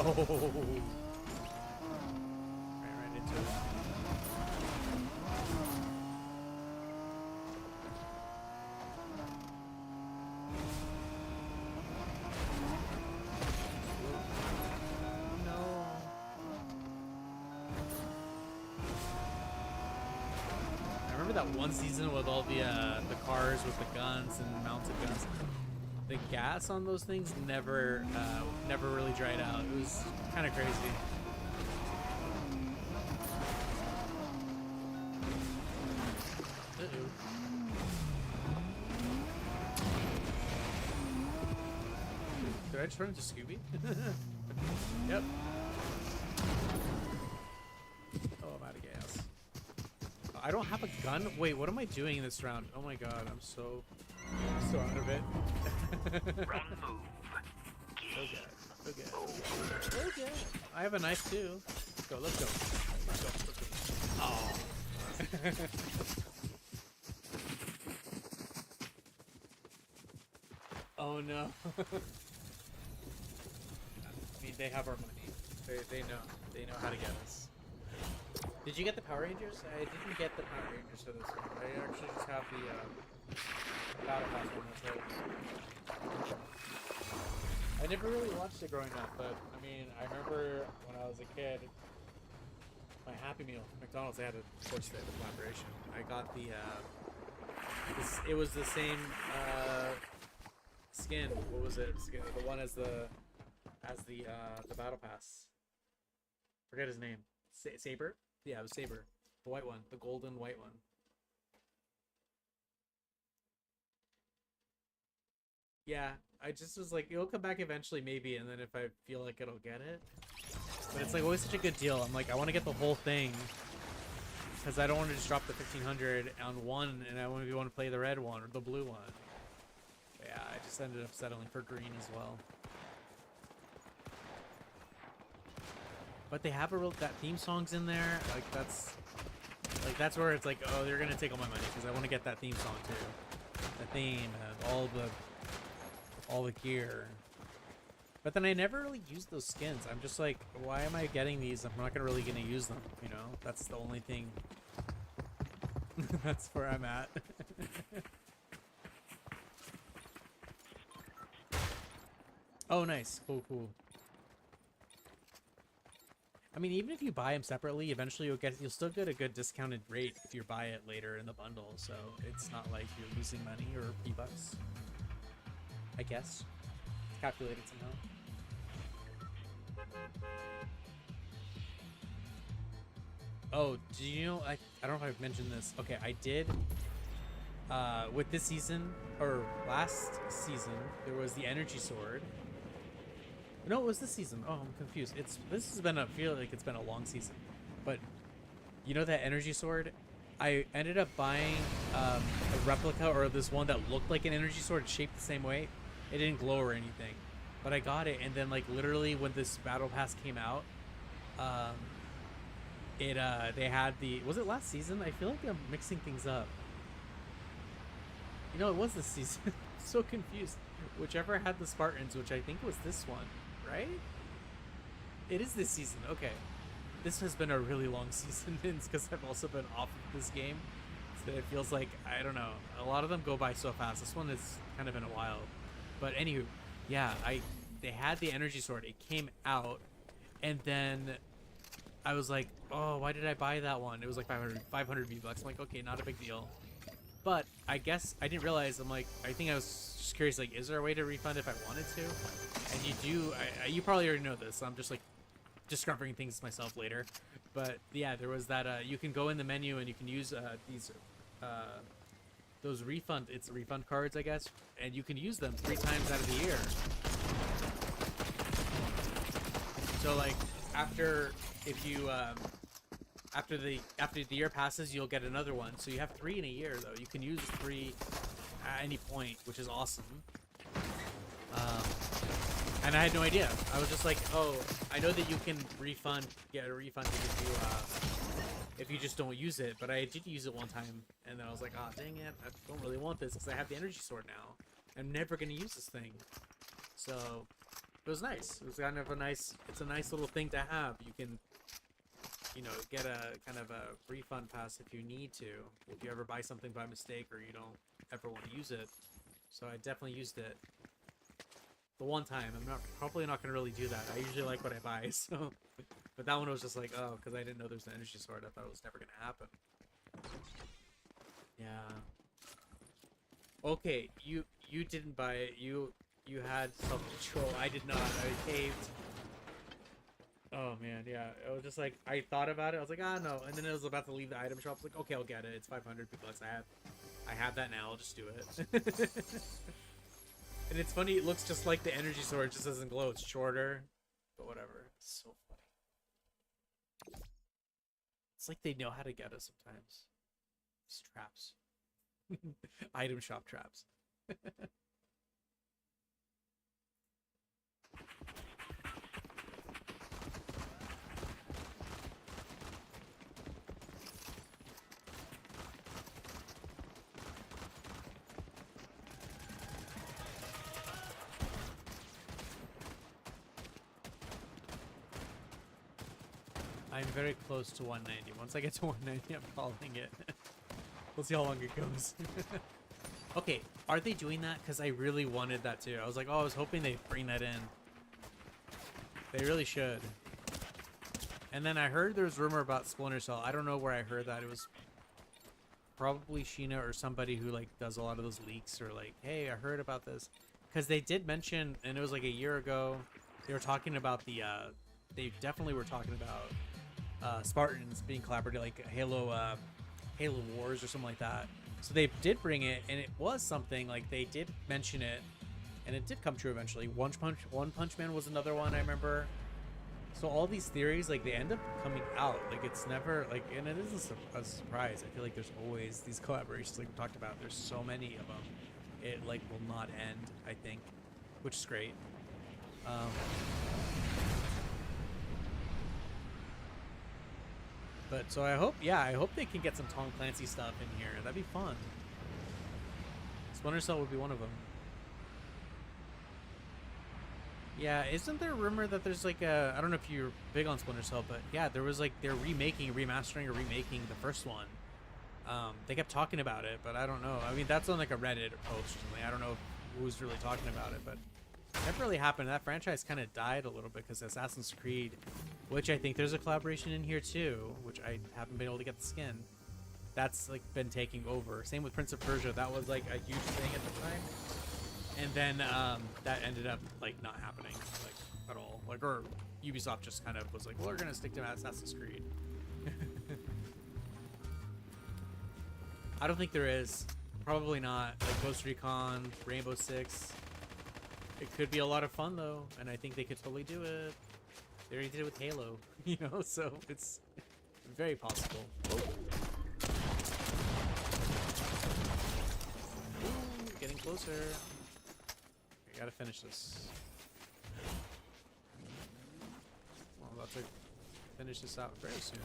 Oh, right into it. No. I remember that one season with all the cars with the guns and mounted guns. the gas on those things never really dried out. It was kind of crazy. Did I just run into Scooby? Yep. Oh, I'm out of gas. I don't have a gun? Wait, what am I doing in this round? Oh my god, I'm so out of it. Wrong move. Okay. Okay. I have a knife too. Let's go. Let's go. Oh. Oh no. I mean, they have our money. They know how to get us. Did you get the Power Rangers? I didn't get the Power Rangers for this one. I actually just have the Battle Pass one. That's it. I never really watched it growing up, but I mean, I remember when I was a kid, my Happy Meal from McDonald's, they had of course they had a collaboration. I got the it was the same skin. What was it? The one as the Battle Pass. Forget his name. Saber? Yeah, it was Saber. The white one, the golden white one. Yeah, I just was like, it'll come back eventually, maybe, and then if I feel like it'll get it. But it's like always such a good deal. I'm like, I want to get the whole thing because I don't want to just drop the 1500 on one, and I want to play the red one or the blue one. But yeah, I just ended up settling for green as well. But they have that theme song's in there. That's where it's like, oh, they're gonna take all my money because I want to get that theme song too. The theme and all the gear. But then I never really used those skins. I'm just like, why am I getting these? I'm not really gonna use them, you know? That's the only thing. That's where I'm at. Oh, nice. Cool. I mean, even if you buy them separately, eventually you'll still get a good discounted rate if you buy it later in the bundle. So it's not like you're losing money or V-Bucks. I guess. It's calculated somehow. Oh, do you know, I don't know if I've mentioned this. Okay, I did, with this season, or last season, there was the energy sword. No, it was this season. Oh, I'm confused. I feel like it's been a long season. But, you know that energy sword? I ended up buying a replica, or this one that looked like an energy sword, shaped the same way. It didn't glow or anything. But I got it, and then, like, literally when this battle pass came out, they had was it last season? I feel like I'm mixing things up. You know, it was this season. I'm so confused. Whichever had the Spartans, which I think was this one, right? It is this season. Okay. This has been a really long season because I've also been off of this game. So it feels like, I don't know, a lot of them go by so fast. This one is kind of been a while. But anywho, yeah, they had the energy sword. It came out, and then I was like, oh, why did I buy that one? It was like 500 V-Bucks. I'm like, okay, not a big deal. But I guess I didn't realize. I think I was just curious, like, is there a way to refund if I wanted to? And you do. You probably already know this. I'm just like discovering things myself later. But yeah, there was that. You can go in the menu and you can use those refund cards, I guess, and you can use them 3 times out of the year. So like after the year passes, you'll get another one. So you have 3 in a year, though. You can use 3 at any point, which is awesome. And I had no idea. I was just like, oh, I know that you can get a refund if you just don't use it. But I did use it one time, and then I was like, oh, dang it, I don't really want this because I have the energy sword now. I'm never gonna use this thing. So it was nice. It was kind of it's a nice little thing to have. You can, you know, get a kind of a refund pass if you need to, if you ever buy something by mistake or you don't ever want to use it. So I definitely used it the one time. I'm probably not gonna really do that. I usually like what I buy, so. But that one was just like, oh, because I didn't know there's an energy sword. I thought it was never gonna happen. Yeah. Okay, you you didn't buy it. You had self-control. I did not. I caved. Oh man, yeah. It was just like I thought about it. I was like, ah, no. And then it was about to leave the item shop. I was like, okay, I'll get it. It's 500 because I have that now. I'll just do it. And it's funny. It looks just like the energy sword. It just doesn't glow. It's shorter, but whatever. It's so funny. It's like they know how to get us sometimes. It's traps. Item shop traps. I'm very close to 190. Once I get to 190, I'm following it. We'll see how long it goes. Okay, are they doing that? Because I really wanted that too. I was like, oh, I was hoping they'd bring that in. They really should. And then I heard there was rumor about Splinter Cell. I don't know where I heard that. It was probably Sheena or somebody who like does a lot of those leaks or like, hey, I heard about this. Because they did mention, and it was like a year ago, they were talking about the, they definitely were talking about Spartans being collaborated, like Halo Wars or something like that. So they did bring it, and it was something like they did mention it, and it did come true eventually. One Punch Man was another one I remember. So all these theories, like they end up coming out. Like it's never like, and it is a surprise. I feel like there's always these collaborations, like we talked about. There's so many of them. It like will not end, I think, which is great. But so I hope, yeah, I hope they can get some Tom Clancy stuff in here. That'd be fun. Splinter Cell would be one of them. Yeah, isn't there a rumor that there's like a, I don't know if you're big on Splinter Cell, but yeah, there was like, they're remastering or remaking the first one. They kept talking about it, but I don't know. I mean, that's on like a Reddit post or something. I don't know who's really talking about it, but it never really happened. That franchise kind of died a little bit because Assassin's Creed, which I think there's a collaboration in here too, which I haven't been able to get the skin. That's like been taking over. Same with Prince of Persia. That was like a huge thing at the time. And then that ended up like not happening like at all. Like, or Ubisoft just kind of was like, well, we're gonna stick to Assassin's Creed. I don't think there is. Probably not. Like Ghost Recon, Rainbow Six. It could be a lot of fun though, and I think they could totally do it. They already did it with Halo, you know, so it's very possible. Ooh, getting closer. I gotta finish this. Well, I'm about to finish this out very soon.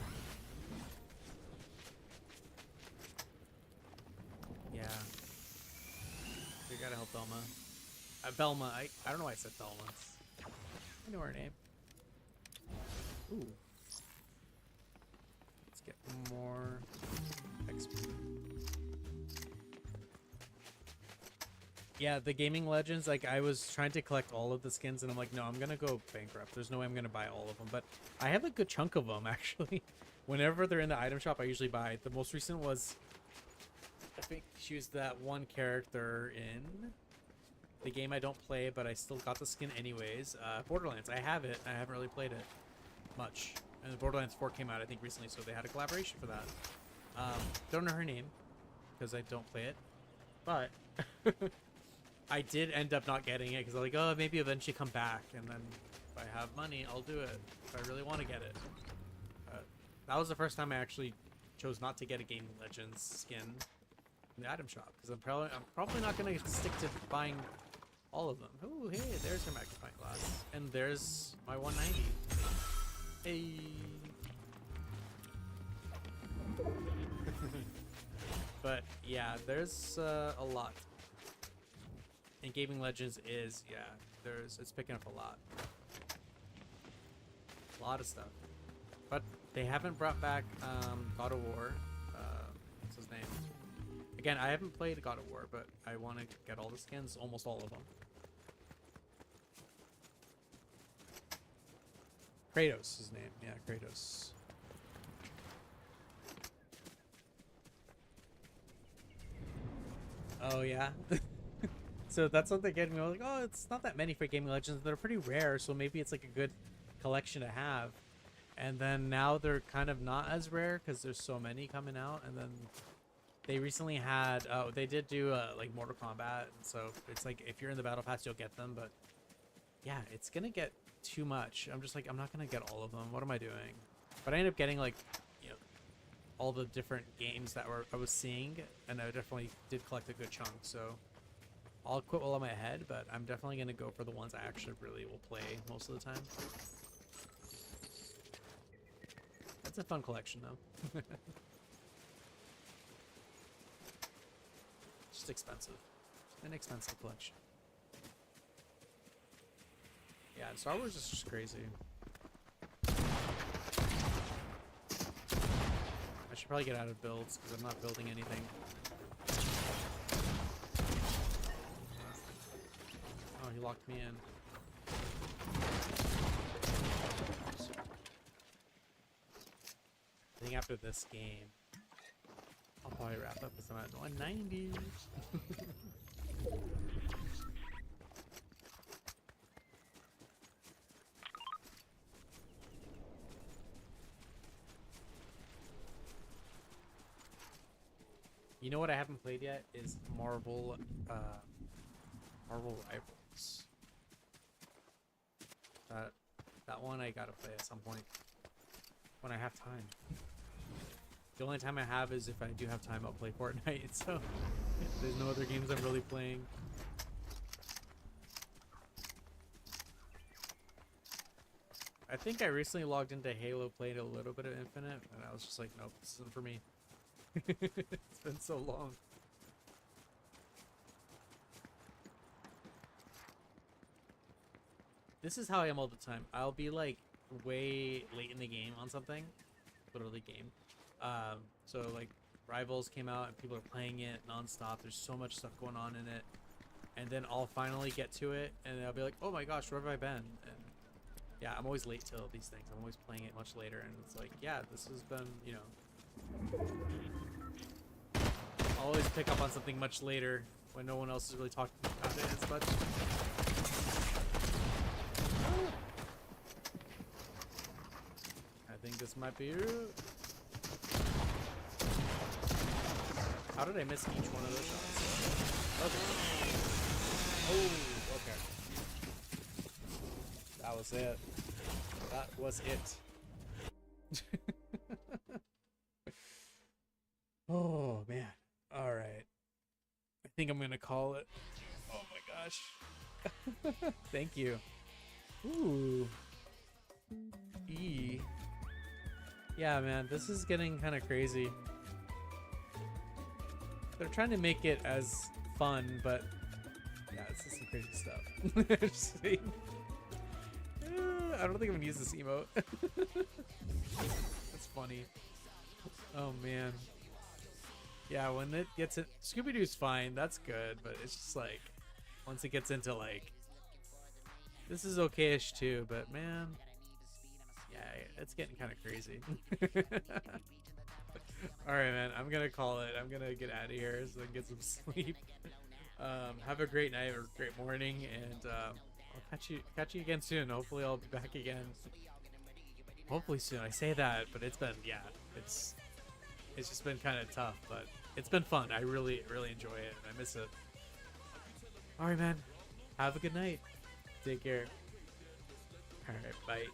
Yeah. We gotta help Velma. Velma, I don't know why I said Velma. I know her name. Ooh. Let's get more XP. Yeah, the Gaming Legends, like I was trying to collect all of the skins and I'm like, no, I'm gonna go bankrupt. There's no way I'm gonna buy all of them, but I have a good chunk of them actually. Whenever they're in the item shop, I usually buy. The most recent was, I think she was that one character in the game I don't play, but I still got the skin anyways. Borderlands, I have it. I haven't really played it much. And the Borderlands 4 came out, I think, recently, so they had a collaboration for that. Don't know her name, because I don't play it. But I did end up not getting it, because I'm like, oh, maybe eventually come back, and then if I have money, I'll do it, if I really want to get it. That was the first time I actually chose not to get a Gaming Legends skin in the item shop, because I'm probably not going to stick to buying all of them. Oh, hey, there's her magnifying glass. And there's my 190. Hey. But yeah, there's a lot. And Gaming Legends is, yeah, it's picking up a lot. A lot of stuff. But they haven't brought back God of War. What's his name? Again, I haven't played God of War, but I want to get all the skins, almost all of them. Kratos is his name. Yeah, Kratos. Oh, yeah? So that's what they get me. I was like, oh, it's not that many for Gaming Legends. They're pretty rare, so maybe it's like a good collection to have. And then now they're kind of not as rare because there's so many coming out. And then they recently had, they did do like Mortal Kombat. And so it's like if you're in the Battle Pass, you'll get them. But yeah, it's gonna get too much. I'm just like, I'm not gonna get all of them. What am I doing? But I ended up getting like, you know, all the different games that I was seeing, and I definitely did collect a good chunk. So I'll quit while I'm ahead, but I'm definitely gonna go for the ones I actually really will play most of the time. That's a fun collection though. Just expensive. An expensive collection. Yeah, Star Wars is just crazy. I should probably get out of builds because I'm not building anything. Oh, he locked me in. I think after this game, I'll probably wrap up because I'm at 190. You know what I haven't played yet is Marvel Rivals. That one I gotta play at some point when I have time. The only time I have is if I do have time, I'll play Fortnite. So there's no other games I'm really playing. I think I recently logged into Halo, played a little bit of Infinite, and I was just like, nope, this isn't for me. It's been so long. This is how I am all the time. I'll be like way late in the game on something, literally game. So like Rivals came out and people are playing it nonstop. There's so much stuff going on in it, and then I'll finally get to it, and I'll be like, oh my gosh, where have I been? And yeah, I'm always late till these things. I'm always playing it much later, and it's like, yeah, this has been, you know. I'll always pick up on something much later when no one else is really talking about it as much. I think this might be it. How did I miss each one of those shots? Okay. Oh, okay. That was it. That was it. Oh, man. All right. I think I'm going to call it. Oh, my gosh. Thank you. Ooh. E. Yeah, man. This is getting kind of crazy. They're trying to make it as fun, but yeah, this is some crazy stuff. Just saying. I don't think I'm gonna use this emote. That's funny. Oh man. Yeah, when it gets it, Scooby-Doo's fine. That's good, but it's just like once it gets into like this is okay-ish too, but man, yeah, it's getting kind of crazy. All right, man. I'm gonna call it. I'm gonna get out of here so I can get some sleep. Have a great night or great morning, and I'll catch you again soon. Hopefully, I'll be back again. Hopefully soon. I say that, but it's been it's just been kind of tough, but it's been fun. I really enjoy it. I miss it. All right, man. Have a good night. Take care. All right, bye.